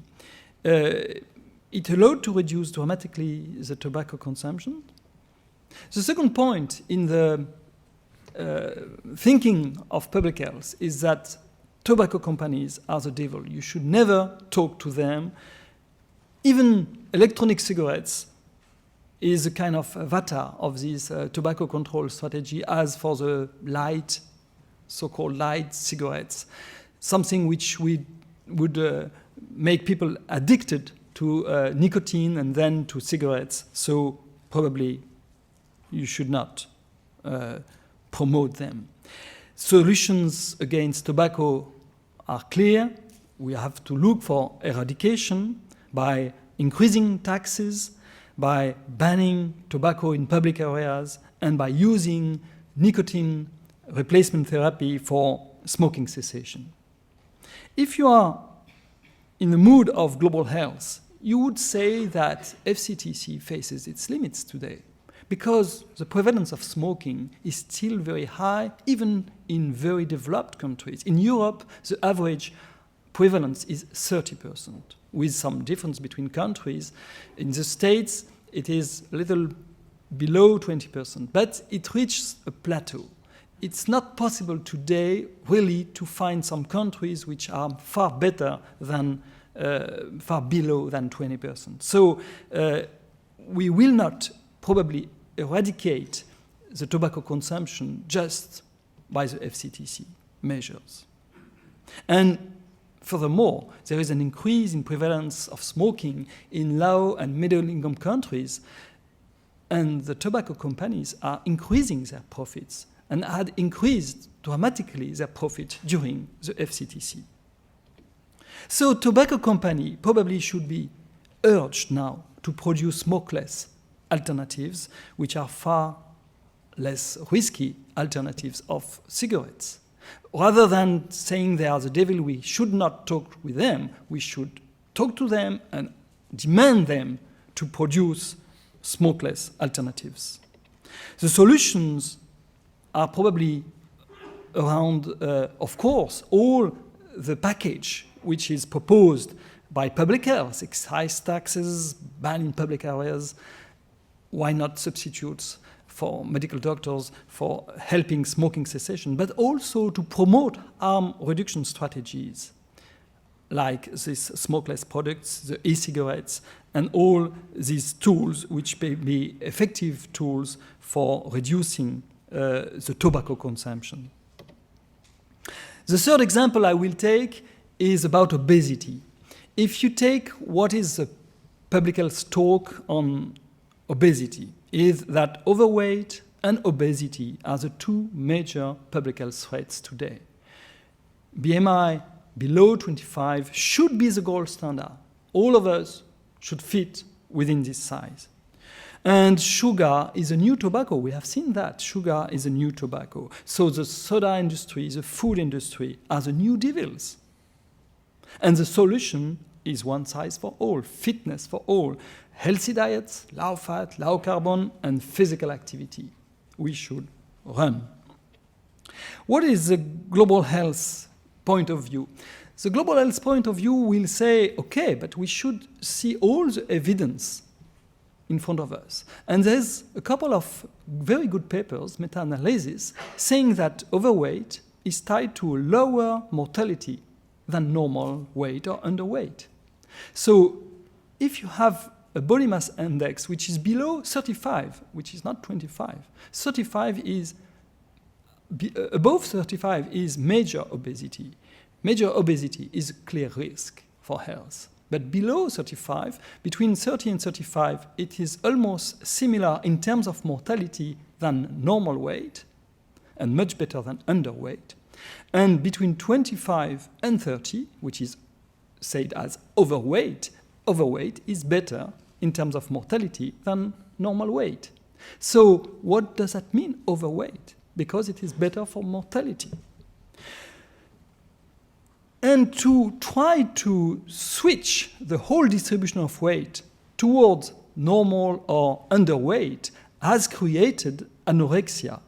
It allowed to reduce dramatically the tobacco consumption. The second point in the thinking of public health is that tobacco companies are the devil. You should never talk to them. Even electronic cigarettes is a kind of avatar of this tobacco control strategy, as for the light, so-called light cigarettes, something which would make people addicted to nicotine and then to cigarettes. So probably you should not promote them. Solutions against tobacco are clear. We have to look for eradication by increasing taxes, by banning tobacco in public areas, and by using nicotine replacement therapy for smoking cessation. If you are in the mood of global health, you would say that FCTC faces its limits today, because the prevalence of smoking is still very high, even in very developed countries. In Europe, the average prevalence is 30%, with some difference between countries. In the States, it is a little below 20%, but it reaches a plateau. It's not possible today, really, to find some countries which are far better than, far below than 20%. So we will not probably eradicate the tobacco consumption just by the FCTC measures. And furthermore, there is an increase in prevalence of smoking in low and middle-income countries, and the tobacco companies are increasing their profits and had increased dramatically their profit during the FCTC. So tobacco company probably should be urged now to produce smokeless alternatives, which are far less risky alternatives of cigarettes. Rather than saying they are the devil, we should not talk with them. We should talk to them and demand them to produce smokeless alternatives. The solutions are probably around, of course, all the package which is proposed by public health, excise taxes, ban in public areas. Why not substitutes for medical doctors for helping smoking cessation, but also to promote harm reduction strategies like these smokeless products, the e-cigarettes, and all these tools which may be effective tools for reducing the tobacco consumption. The third example I will take is about obesity. If you take what is the public health talk on obesity, is that overweight and obesity are the 2 major public health threats today. BMI below 25 should be the gold standard. All of us should fit within this size. And sugar is a new tobacco. We have seen that. Sugar is a new tobacco. So the soda industry, the food industry are the new devils. And the solution is one size for all, fitness for all. Healthy diets, low fat, low carbon, and physical activity. We should run. What is the global health point of view? The global health point of view will say, okay, but we should see all the evidence in front of us. And there's a couple of very good papers, meta-analysis, saying that overweight is tied to a lower mortality than normal weight or underweight. So if you have a body mass index which is below 35, which is not 25. 35 is, above 35 is major obesity. Major obesity is a clear risk for health. But below 35, between 30 and 35, it is almost similar in terms of mortality than normal weight, and much better than underweight. And between 25 and 30, which is said as overweight is better in terms of mortality than normal weight. So what does that mean, overweight? Because it is better for mortality. And to try to switch the whole distribution of weight towards normal or underweight has created anorexia.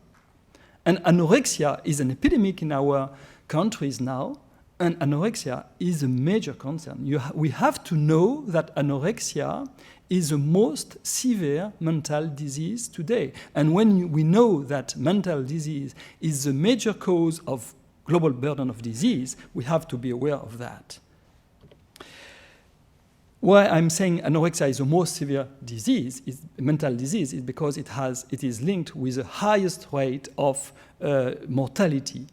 And anorexia is an epidemic in our countries now, and anorexia is a major concern. We have to know that anorexia is the most severe mental disease today. And when we know that mental disease is the major cause of global burden of disease, we have to be aware of that. Why I'm saying anorexia is the most severe disease, mental disease, is because it is linked with the highest rate of mortality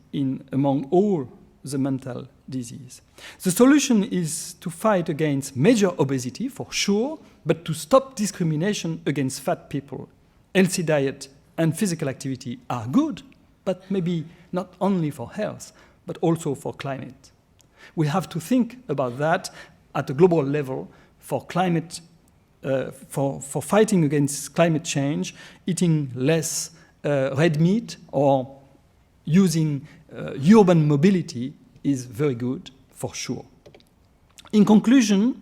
among all the mental disease. The solution is to fight against major obesity, for sure, but to stop discrimination against fat people. Healthy diet and physical activity are good, but maybe not only for health, but also for climate. We have to think about that at a global level for climate, for fighting against climate change, eating less red meat or using urban mobility is very good, for sure. In conclusion,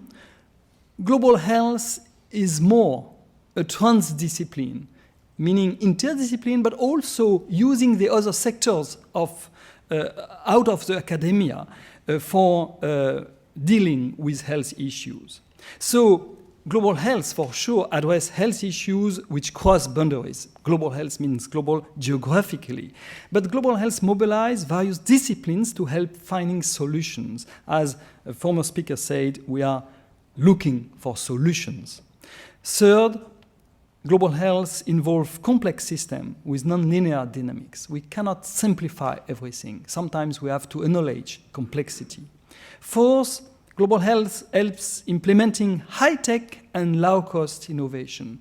global health is more a transdiscipline, meaning interdiscipline, but also using the other sectors out of the academia for dealing with health issues. So global health, for sure, address health issues which cross boundaries. Global health means global geographically. But global health mobilizes various disciplines to help finding solutions. As a former speaker said, we are looking for solutions. Third, global health involves complex systems with nonlinear dynamics. We cannot simplify everything. Sometimes we have to acknowledge complexity. Fourth, global health helps implementing high-tech and low-cost innovation,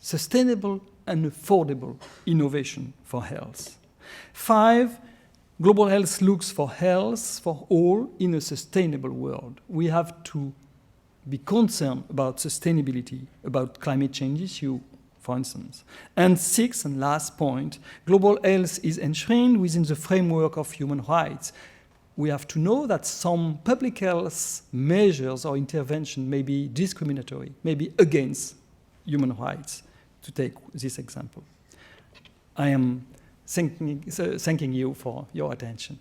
sustainable and affordable innovation for health. 5, global health looks for health for all in a sustainable world. We have to be concerned about sustainability, about climate change issue, for instance. And 6, and last point, global health is enshrined within the framework of human rights. We have to know that some public health measures or intervention may be discriminatory, may be against human rights, to take this example. I am thanking you for your attention.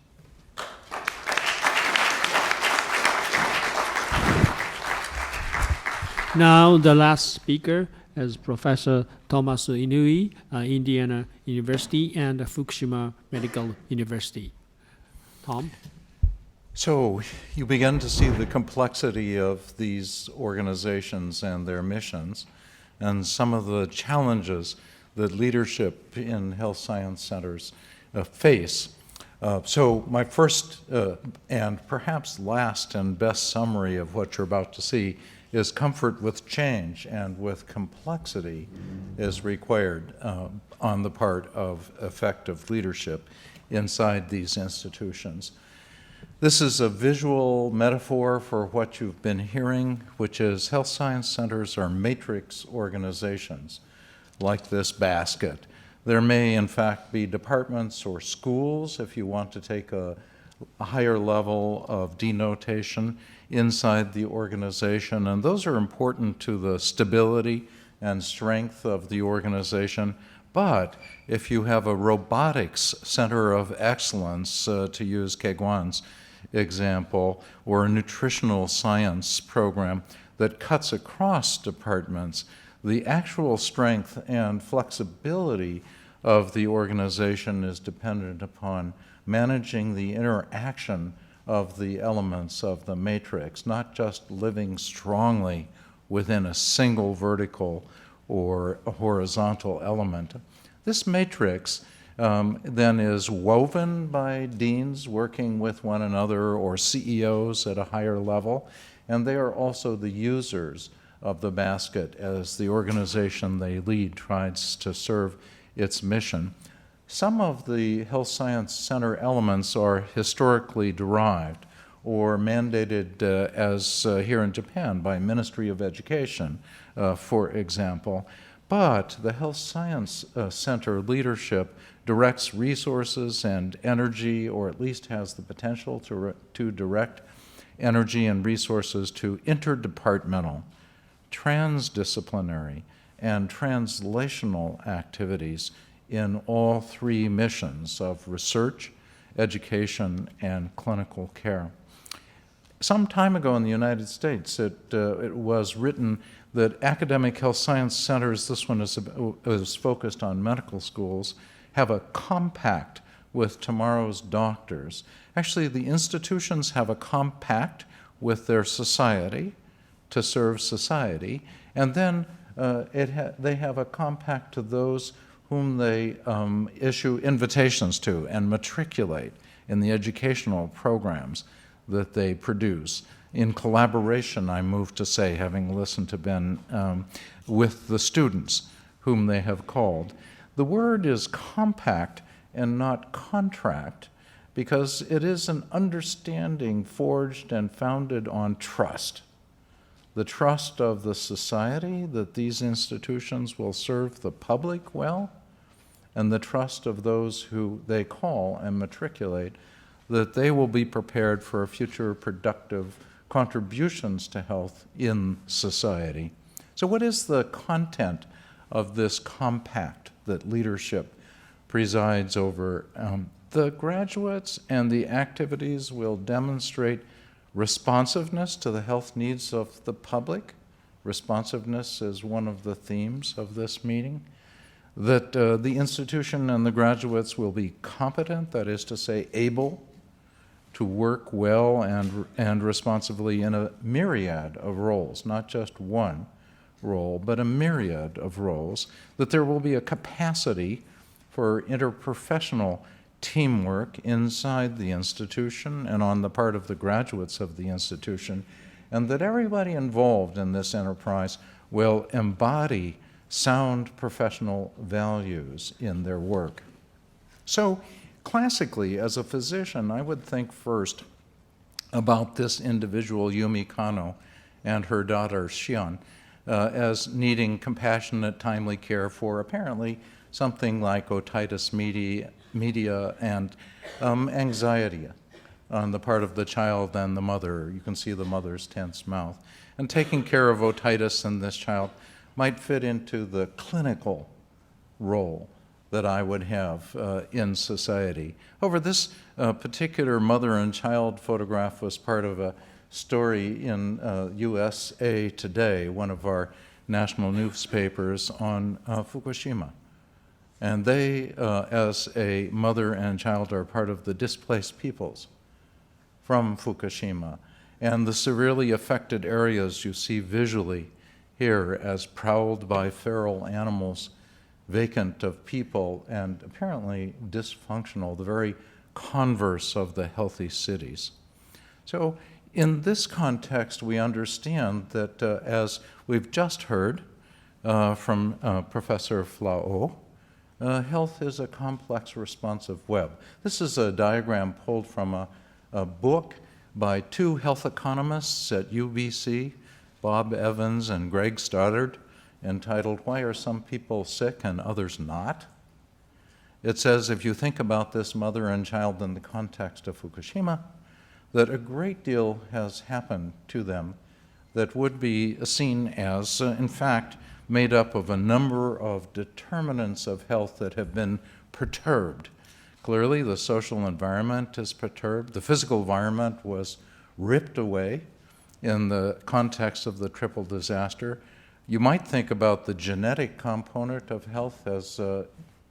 Now the last speaker is Professor Thomas Inouye, Indiana University and Fukushima Medical University. Tom? So you begin to see the complexity of these organizations and their missions and some of the challenges that leadership in health science centers face. So my first and perhaps last and best summary of what you're about to see is comfort with change and with complexity is required on the part of effective leadership inside these institutions. This is a visual metaphor for what you've been hearing, which is health science centers are matrix organizations like this basket. There may, in fact, be departments or schools, if you want to take a higher level of denotation inside the organization, and those are important to the stability and strength of the organization. But if you have a robotics center of excellence, to use Keguan's example, or a nutritional science program that cuts across departments, the actual strength and flexibility of the organization is dependent upon managing the interaction of the elements of the matrix, not just living strongly within a single vertical or a horizontal element. This matrix then is woven by deans working with one another or CEOs at a higher level, and they are also the users of the basket as the organization they lead tries to serve its mission. Some of the Health Science Center elements are historically derived or mandated as here in Japan by Ministry of Education, for example. But the Health Science Center leadership directs resources and energy, or at least has the potential to direct energy and resources to interdepartmental, transdisciplinary, and translational activities in all three missions of research, education, and clinical care. Some time ago in the United States, it was written that academic health science centers, this one is focused on medical schools, have a compact with tomorrow's doctors. Actually, the institutions have a compact with their society to serve society, and then they have a compact to those whom they issue invitations to and matriculate in the educational programs that they produce. In collaboration, I move to say, having listened to Ben, with the students whom they have called. The word is compact and not contract because it is an understanding forged and founded on trust. The trust of the society that these institutions will serve the public well, and the trust of those who they call and matriculate that they will be prepared for future productive contributions to health in society. So what is the content of this compact that leadership presides over? The graduates and the activities will demonstrate responsiveness to the health needs of the public. Responsiveness is one of the themes of this meeting. That the institution and the graduates will be competent, that is to say, able to work well and responsibly in a myriad of roles, not just one role, but a myriad of roles, that there will be a capacity for interprofessional teamwork inside the institution and on the part of the graduates of the institution, and that everybody involved in this enterprise will embody sound professional values in their work. So, classically, as a physician, I would think first about this individual, Yumi Kano, and her daughter, Shion, as needing compassionate, timely care for apparently something like otitis media and anxiety on the part of the child and the mother. You can see the mother's tense mouth. And taking care of otitis in this child might fit into the clinical role that I would have in society. However, this particular mother and child photograph was part of a story in USA Today, one of our national newspapers, on Fukushima. And they, as a mother and child, are part of the displaced peoples from Fukushima. And the severely affected areas you see visually here as prowled by feral animals, vacant of people, and apparently dysfunctional, the very converse of the healthy cities. So in this context, we understand that as we've just heard from Professor Flao, health is a complex responsive web. This is a diagram pulled from a book by two health economists at UBC, Bob Evans and Greg Stoddard, entitled, "Why Are Some People Sick and Others Not?" It says, if you think about this mother and child in the context of Fukushima, that a great deal has happened to them that would be seen as, in fact, made up of a number of determinants of health that have been perturbed. Clearly, the social environment is perturbed. The physical environment was ripped away in the context of the triple disaster. You might think about the genetic component of health as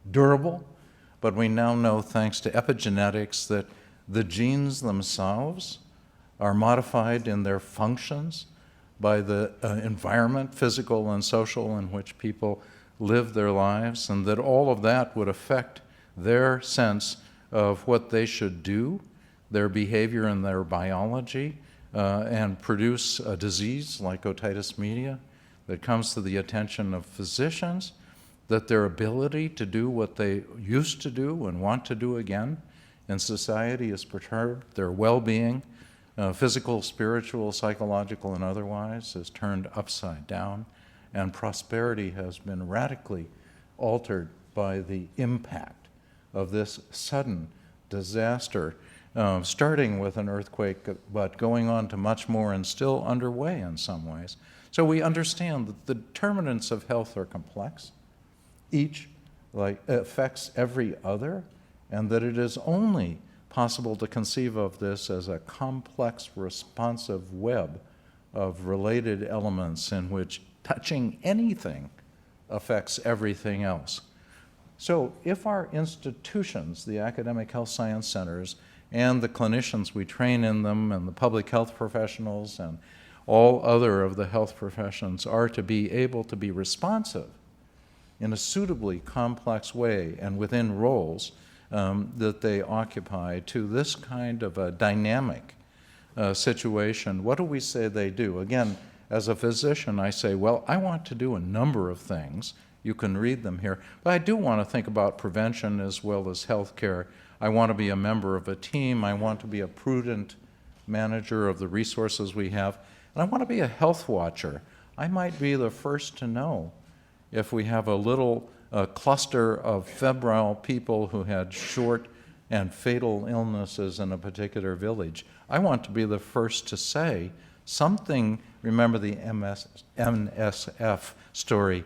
durable, but we now know, thanks to epigenetics, that the genes themselves are modified in their functions by the environment, physical and social, in which people live their lives, and that all of that would affect their sense of what they should do, their behavior and their biology, and produce a disease like otitis media that comes to the attention of physicians, that their ability to do what they used to do and want to do again in society is perturbed, their well-being, physical, spiritual, psychological, and otherwise, is turned upside down, and prosperity has been radically altered by the impact of this sudden disaster, starting with an earthquake, but going on to much more and still underway in some ways. So we understand that the determinants of health are complex. Each affects every other, and that it is only possible to conceive of this as a complex, responsive web of related elements in which touching anything affects everything else. So if our institutions, the academic health science centers, and the clinicians we train in them, and the public health professionals, and all other of the health professions are to be able to be responsive in a suitably complex way and within roles that they occupy to this kind of a dynamic situation, what do we say they do? Again, as a physician, I say, well, I want to do a number of things. You can read them here. But I do want to think about prevention as well as health care. I want to be a member of a team. I want to be a prudent manager of the resources we have. And I want to be a health watcher. I might be the first to know if we have a little cluster of febrile people who had short and fatal illnesses in a particular village. I want to be the first to say something. Remember the MSF story,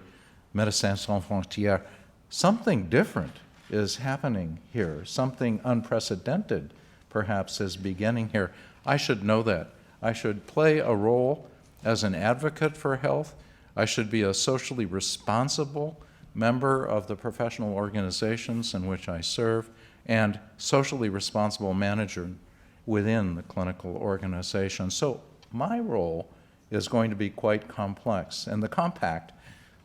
Médecins Sans Frontières. Something different is happening here. Something unprecedented, perhaps, is beginning here. I should know that. I should play a role as an advocate for health. I should be a socially responsible member of the professional organizations in which I serve, and socially responsible manager within the clinical organization. So my role is going to be quite complex. And the compact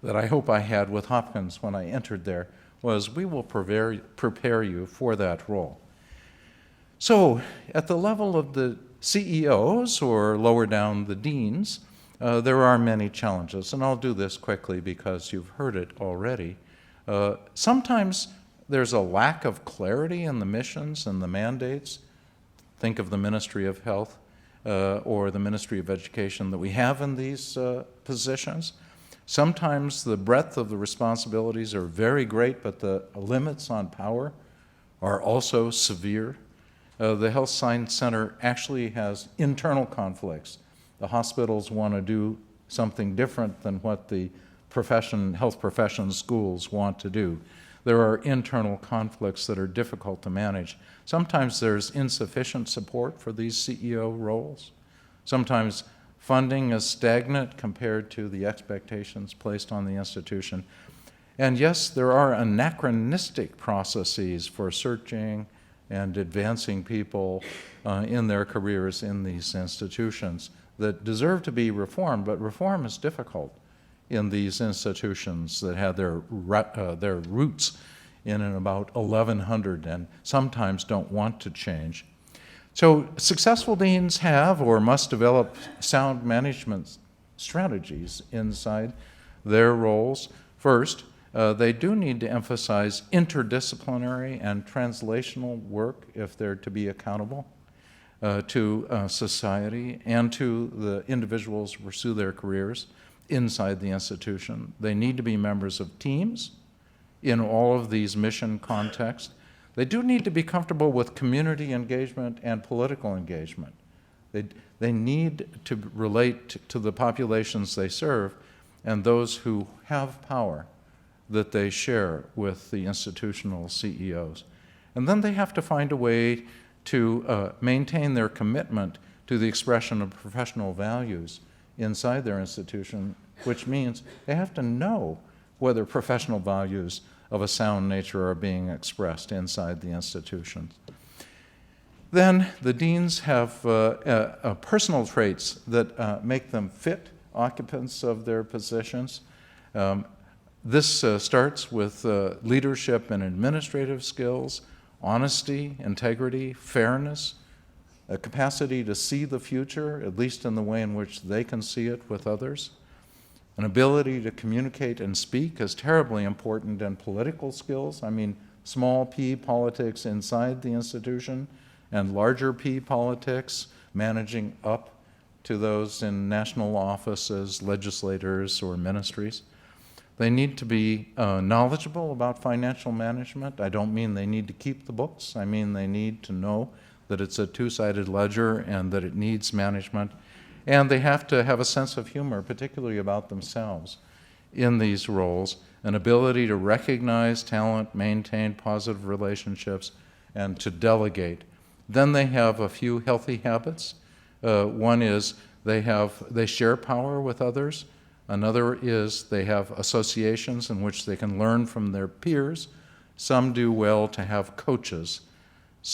that I hope I had with Hopkins when I entered there was, we will prepare you for that role. So at the level of the CEOs, or lower down the deans, there are many challenges, and I'll do this quickly because you've heard it already. Sometimes there's a lack of clarity in the missions and the mandates. Think of the Ministry of Health or the Ministry of Education that we have in these positions. Sometimes the breadth of the responsibilities are very great, but the limits on power are also severe. The Health Science Center actually has internal conflicts. The hospitals want to do something different than what the health profession schools want to do. There are internal conflicts that are difficult to manage. Sometimes there's insufficient support for these CEO roles. Sometimes funding is stagnant compared to the expectations placed on the institution. And yes, there are anachronistic processes for searching and advancing people in their careers in these institutions that deserve to be reformed, but reform is difficult in these institutions that have their roots in and about 1100 and sometimes don't want to change. So successful deans have or must develop sound management strategies inside their roles. First, they do need to emphasize interdisciplinary and translational work if they're to be accountable to society and to the individuals who pursue their careers inside the institution. They need to be members of teams in all of these mission contexts. They do need to be comfortable with community engagement and political engagement. They need to relate to the populations they serve and those who have power that they share with the institutional CEOs. And then they have to find a way to maintain their commitment to the expression of professional values inside their institution, which means they have to know whether professional values of a sound nature are being expressed inside the institutions. Then the deans have personal traits that make them fit occupants of their positions. This starts with leadership and administrative skills, honesty, integrity, fairness, a capacity to see the future, at least in the way in which they can see it with others. An ability to communicate and speak is terribly important in political skills. I mean, small p politics inside the institution and larger p politics managing up to those in national offices, legislators, or ministries. They need to be knowledgeable about financial management. I don't mean they need to keep the books. I mean they need to know that it's a two-sided ledger and that it needs management. And they have to have a sense of humor, particularly about themselves in these roles, an ability to recognize talent, maintain positive relationships, and to delegate. Then they have a few healthy habits. One is they share power with others. Another is they have associations in which they can learn from their peers. Some do well to have coaches.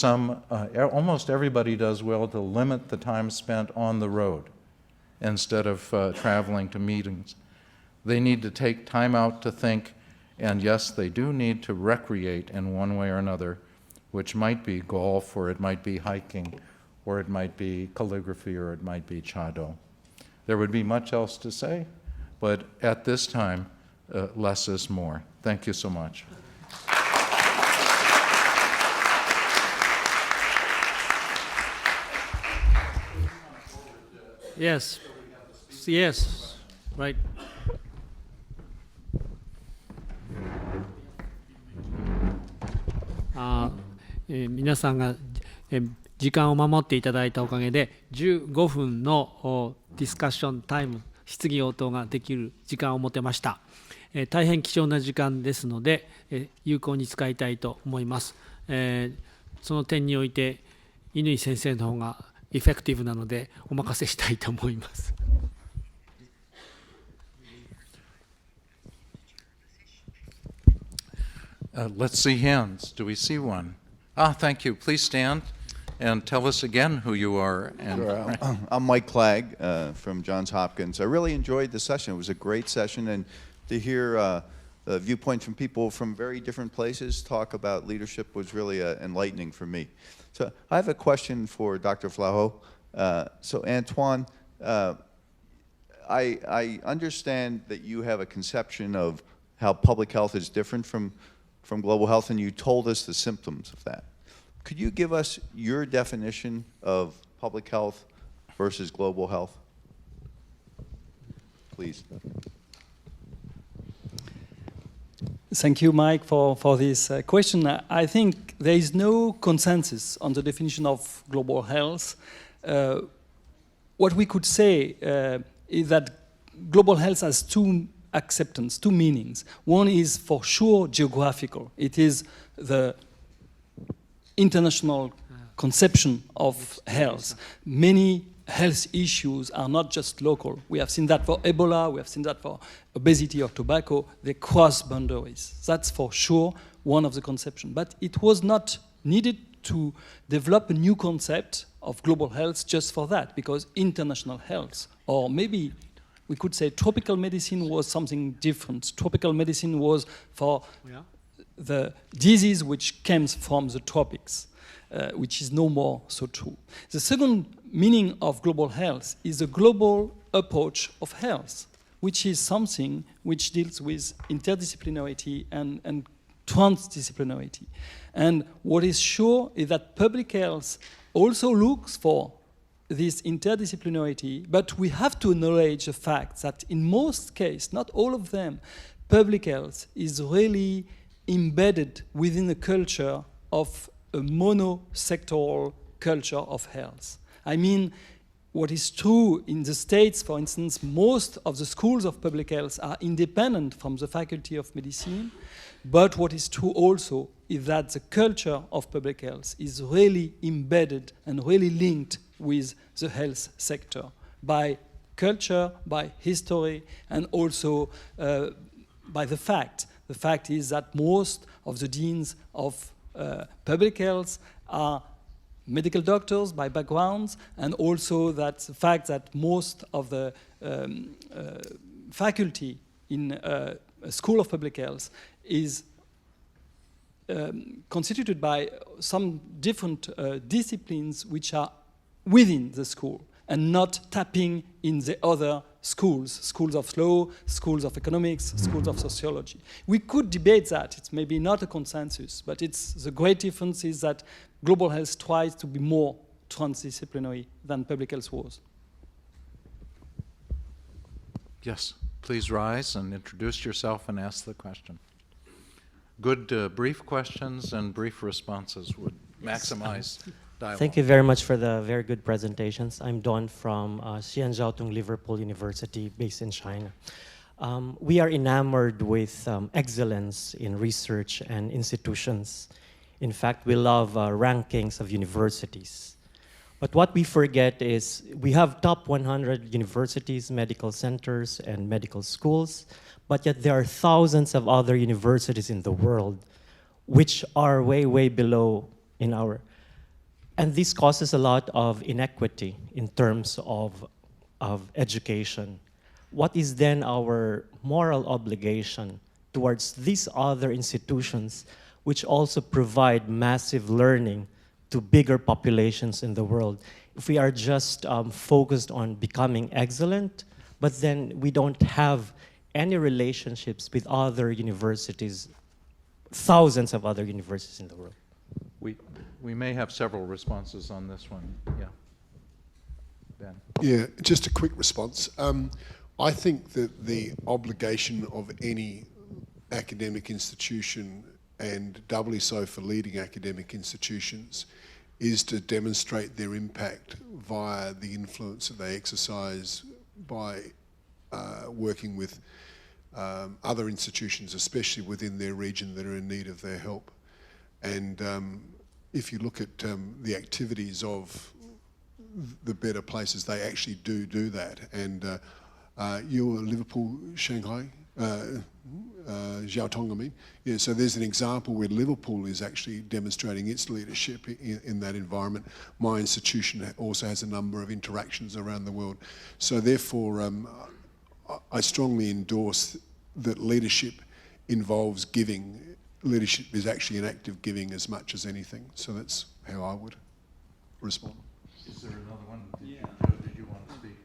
Almost everybody does well to limit the time spent on the road instead of traveling to meetings. They need to take time out to think, and yes, they do need to recreate in one way or another, which might be golf, or it might be hiking, or it might be calligraphy, or it might be chado. There would be much else to say, but at this time, less is more. Thank you so much. Yes. Yes. Right.皆さんが時間を守っていただいたおかげで15分のディスカッションタイム、質疑応答ができる時間を持てました。大変貴重な時間ですので有効に使いたいと思います。その点において乾先生の方がエフェクティブなのでお任せしたいと思います。Let's see hands. Do we see one? Thank you. Please stand and tell us again who you are. And Sure. I'm Mike Clegg from Johns Hopkins. I really enjoyed the session. It was a great session, and to hear the viewpoints from people from very different places talk about leadership was really enlightening for me. So I have a question for Dr. Flaujo. So Antoine, I understand that you have a conception of how public health is different from global health, and you told us the symptoms of that. Could you give us your definition of public health versus global health, please? Thank you, Mike, for this question. I think there is no consensus on the definition of global health. What we could say is that global health has two acceptance, two meanings. One is for sure geographical. It is the international conception of health. Many health issues are not just local. We have seen that for Ebola, we have seen that for obesity or tobacco. They cross boundaries. That's for sure one of the conceptions. But it was not needed to develop a new concept of global health just for that, because international health, or maybe we could say tropical medicine, was something different. Tropical medicine was for the disease which comes from the tropics, which is no more so true. The second meaning of global health is a global approach of health, which is something which deals with interdisciplinarity and transdisciplinarity. And what is sure is that public health also looks for this interdisciplinarity, but we have to acknowledge the fact that in most cases, not all of them, public health is really embedded within the culture of a monosectoral culture of health. I mean, what is true in the States, for instance, most of the schools of public health are independent from the Faculty of Medicine, but what is true also is that the culture of public health is really embedded and really linked with the health sector by culture, by history, and also by the fact. The fact is that most of the deans of public health are medical doctors by backgrounds, and also that the fact that most of the faculty in a school of public health is constituted by some different disciplines which are within the school and not tapping in the other schools of law, schools of economics, schools of sociology. We could debate that. It's maybe not a consensus, but it's the great difference is that global health tries to be more transdisciplinary than public health was. Yes, please rise and introduce yourself and ask the question. Good brief questions and brief responses would maximize dialogue. Thank you very much for the very good presentations. I'm Don from Xianjiaotong Liverpool University, based in China. We are enamored with excellence in research and institutions. In fact, we love rankings of universities. But what we forget is we have top 100 universities, medical centers, and medical schools, but yet there are thousands of other universities in the world which are way, way below in our. And this causes a lot of inequity in terms of education. What is then our moral obligation towards these other institutions which also provide massive learning to bigger populations in the world? If we are just focused on becoming excellent, but then we don't have any relationships with other universities, thousands of other universities in the world. We may have several responses on this one. Yeah. Ben. Yeah, just a quick response. I think that the obligation of any academic institution, and doubly so for leading academic institutions, is to demonstrate their impact via the influence that they exercise by working with other institutions, especially within their region, that are in need of their help. And if you look at the activities of the better places, they actually do that. And you are Liverpool, Shanghai, Jiaotong, I mean. Yeah, so there's an example where Liverpool is actually demonstrating its leadership in that environment. My institution also has a number of interactions around the world. So therefore, I strongly endorse that leadership involves giving. Leadership is actually an act of giving as much as anything. So that's how I would respond. Is there another one? Did you want to speak?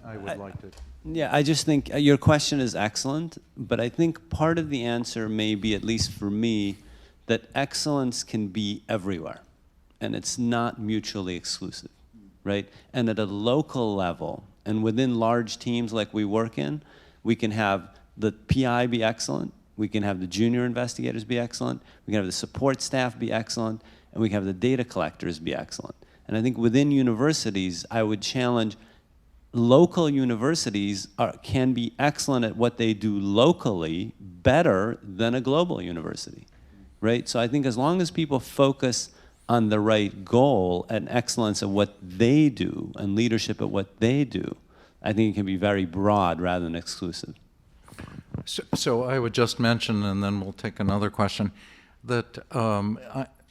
I would like to. Yeah, I just think your question is excellent, but I think part of the answer may be, at least for me, that excellence can be everywhere, and it's not mutually exclusive, right? And at a local level, and within large teams like we work in, we can have the PI be excellent, we can have the junior investigators be excellent, we can have the support staff be excellent, and we can have the data collectors be excellent. And I think within universities, I would challenge local universities can be excellent at what they do locally better than a global university, right? So I think as long as people focus on the right goal and excellence at what they do and leadership at what they do, I think it can be very broad rather than exclusive. So I would just mention, and then we'll take another question, that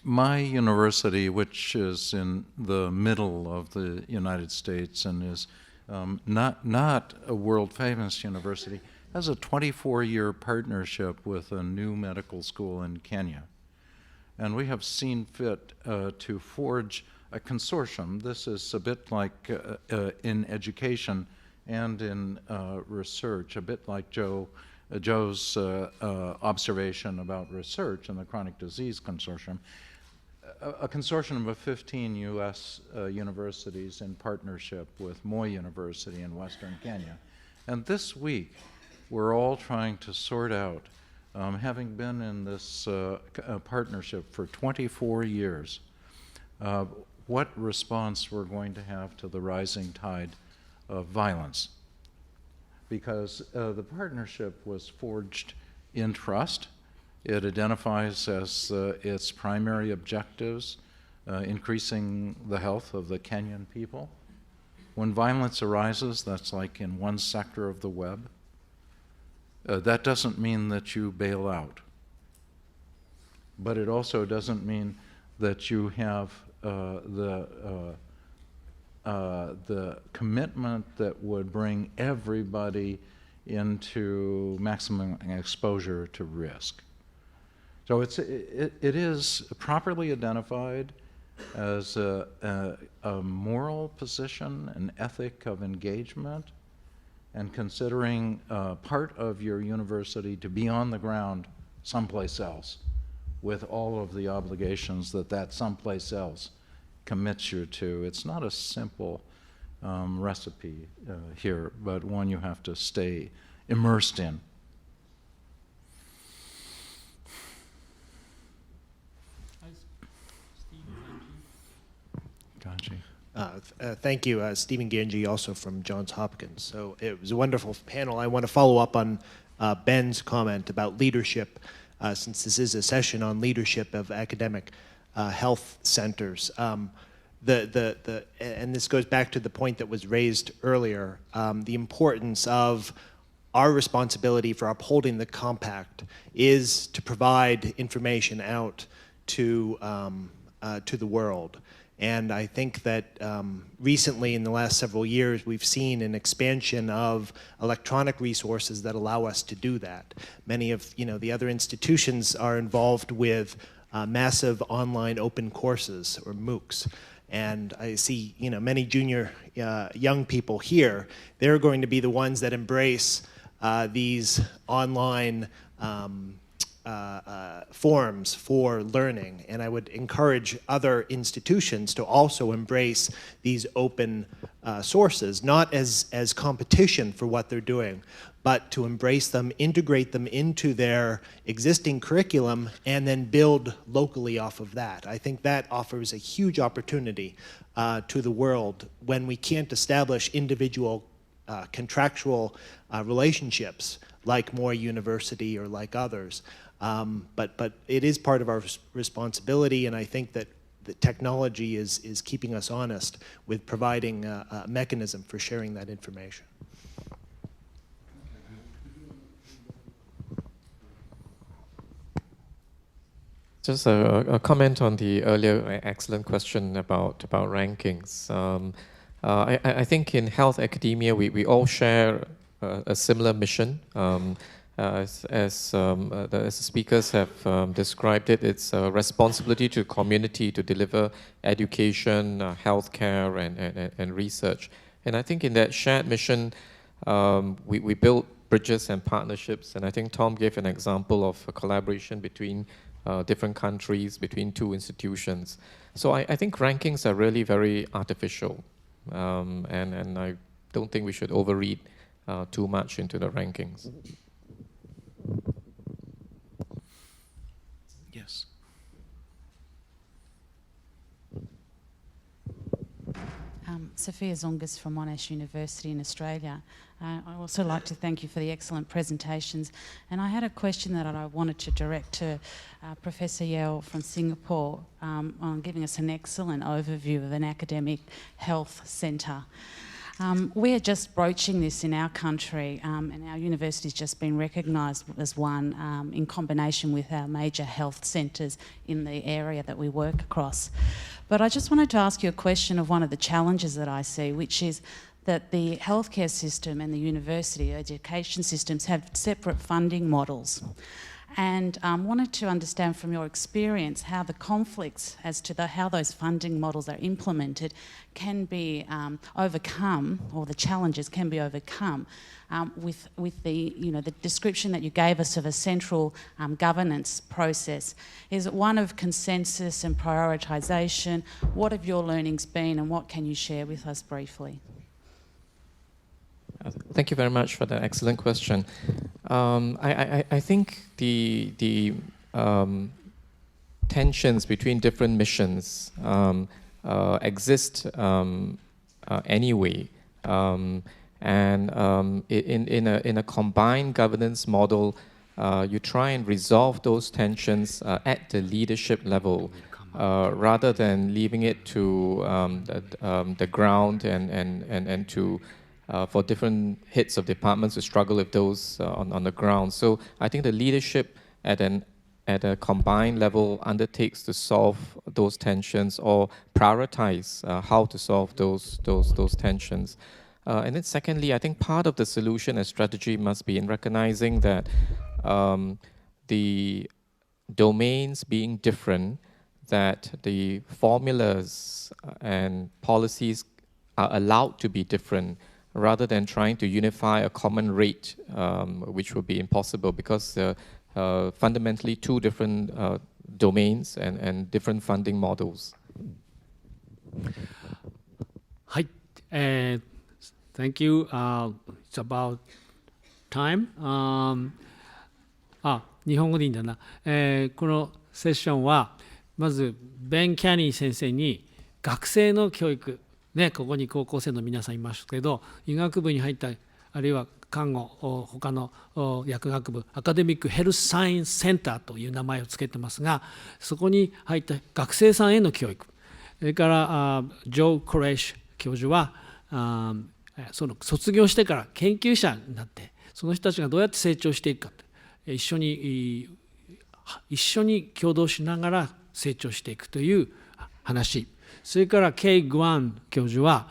my university, which is in the middle of the United States and is not a world-famous university, has a 24-year partnership with a new medical school in Kenya. And we have seen fit to forge a consortium. This is a bit like in education and in research, a bit like Joe's observation about research and the Chronic Disease Consortium. A consortium of 15 U.S. universities in partnership with Moi University in Western Kenya. And this week, we're all trying to sort out, having been in this partnership for 24 years, what response we're going to have to the rising tide of violence. Because the partnership was forged in trust. It identifies as its primary objectives increasing the health of the Kenyan people. When violence arises, that's like in one sector of the web. That doesn't mean that you bail out. But it also doesn't mean that you have the commitment that would bring everybody into maximum exposure to risk. So it is properly identified as a moral position, an ethic of engagement, and considering part of your university to be on the ground someplace else with all of the obligations that someplace else commits you to. It's not a simple recipe here, but one you have to stay immersed in. Gotcha. Thank you, Stephen Ganji, also from Johns Hopkins. So it was a wonderful panel. I want to follow up on Ben's comment about leadership, since this is a session on leadership of academic health centers. And this goes back to the point that was raised earlier, the importance of our responsibility for upholding the compact is to provide information out to the world. And I think that recently, in the last several years, we've seen an expansion of electronic resources that allow us to do that. Many of the other institutions are involved with massive online open courses, or MOOCs. And I see many junior young people here. They're going to be the ones that embrace these online forums for learning, and I would encourage other institutions to also embrace these open sources, not as competition for what they're doing, but to embrace them, integrate them into their existing curriculum, and then build locally off of that. I think that offers a huge opportunity to the world when we can't establish individual contractual relationships like Moore University or like others. But it is part of our responsibility, and I think that the technology is keeping us honest with providing a mechanism for sharing that information. Just a comment on the earlier excellent question about rankings. I think in health academia, we all share a similar mission. As the speakers have described it, it's a responsibility to community to deliver education, healthcare, and research. And I think in that shared mission, we build bridges and partnerships. And I think Tom gave an example of a collaboration between different countries, between two institutions. So I think rankings are really very artificial. And I don't think we should overread too much into the rankings. Yes. Sophia Zongas from Monash University in Australia. I also like to thank you for the excellent presentations. And I had a question that I wanted to direct to Professor Yeo from Singapore on giving us an excellent overview of an academic health centre. We are just broaching this in our country, and our university's just been recognised as one in combination with our major health centres in the area that we work across. But I just wanted to ask you a question of one of the challenges that I see, which is that the healthcare system and the university education systems have separate funding models. And wanted to understand from your experience how the conflicts as to how those funding models are implemented can be overcome, or the challenges can be overcome with the the description that you gave us of a central governance process. Is it one of consensus and prioritisation? What have your learnings been, and what can you share with us briefly? Thank you very much for that excellent question. I think the tensions between different missions exist anyway, and in a combined governance model, you try and resolve those tensions at the leadership level, rather than leaving it to the ground and to for different heads of departments to struggle with those on the ground. So I think the leadership at at a combined level undertakes to solve those tensions or prioritize how to solve those tensions. And then secondly, I think part of the solution and strategy must be in recognizing that the domains being different, that the formulas and policies are allowed to be different rather than trying to unify a common rate, which would be impossible because fundamentally two different domains and different funding models. Hi, thank you. It's about time. 日本語でいいんだな。このセッションはまずベン・キャニー先生に学生の教育、ね、ここに高校生の皆さんいますけど、医学部に入ったあるいは看護、他の薬学部、アカデミックヘルスサイエンスセンターという名前をつけてますが、そこに入った学生さんへの教育、それからジョー・コレッシュ教授はその卒業してから研究者になって、その人たちがどうやって成長していくか、一緒に共同しながら成長していくという話。それからケイ・グアン教授は、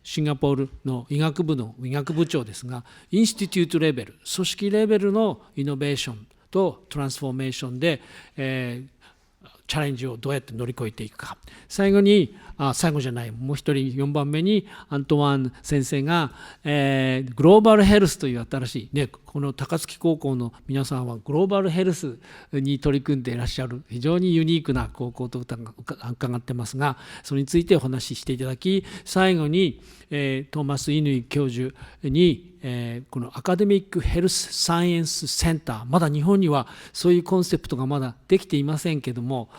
シンガポールの医学部の医学部長ですが、インスティテュートレベル、組織レベルのイノベーションとトランスフォーメーションで、チャレンジをどうやって乗り越えていくか。最後に、最後じゃない、もう一人4番目にアントワン先生が、グローバルヘルスという新しい、ね、この高槻高校の皆さんはグローバルヘルスに取り組んでいらっしゃる非常にユニークな高校と伺ってますが、それについてお話ししていただき、最後に、トーマス・イヌイ教授に、このアカデミックヘルスサイエンスセンター、まだ日本にはそういうコンセプトがまだできていませんけども、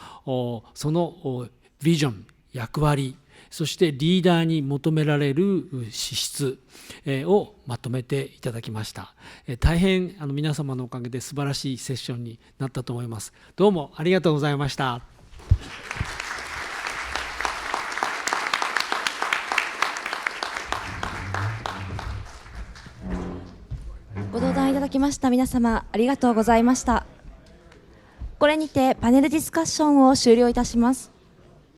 そのビジョン、役割、そしてリーダーに求められる資質をまとめていただきました。大変皆様のおかげで素晴らしいセッションになったと思います。どうもありがとうございました。ご登壇いただきました皆様ありがとうございました。これにてパネルディスカッションを終了いたします。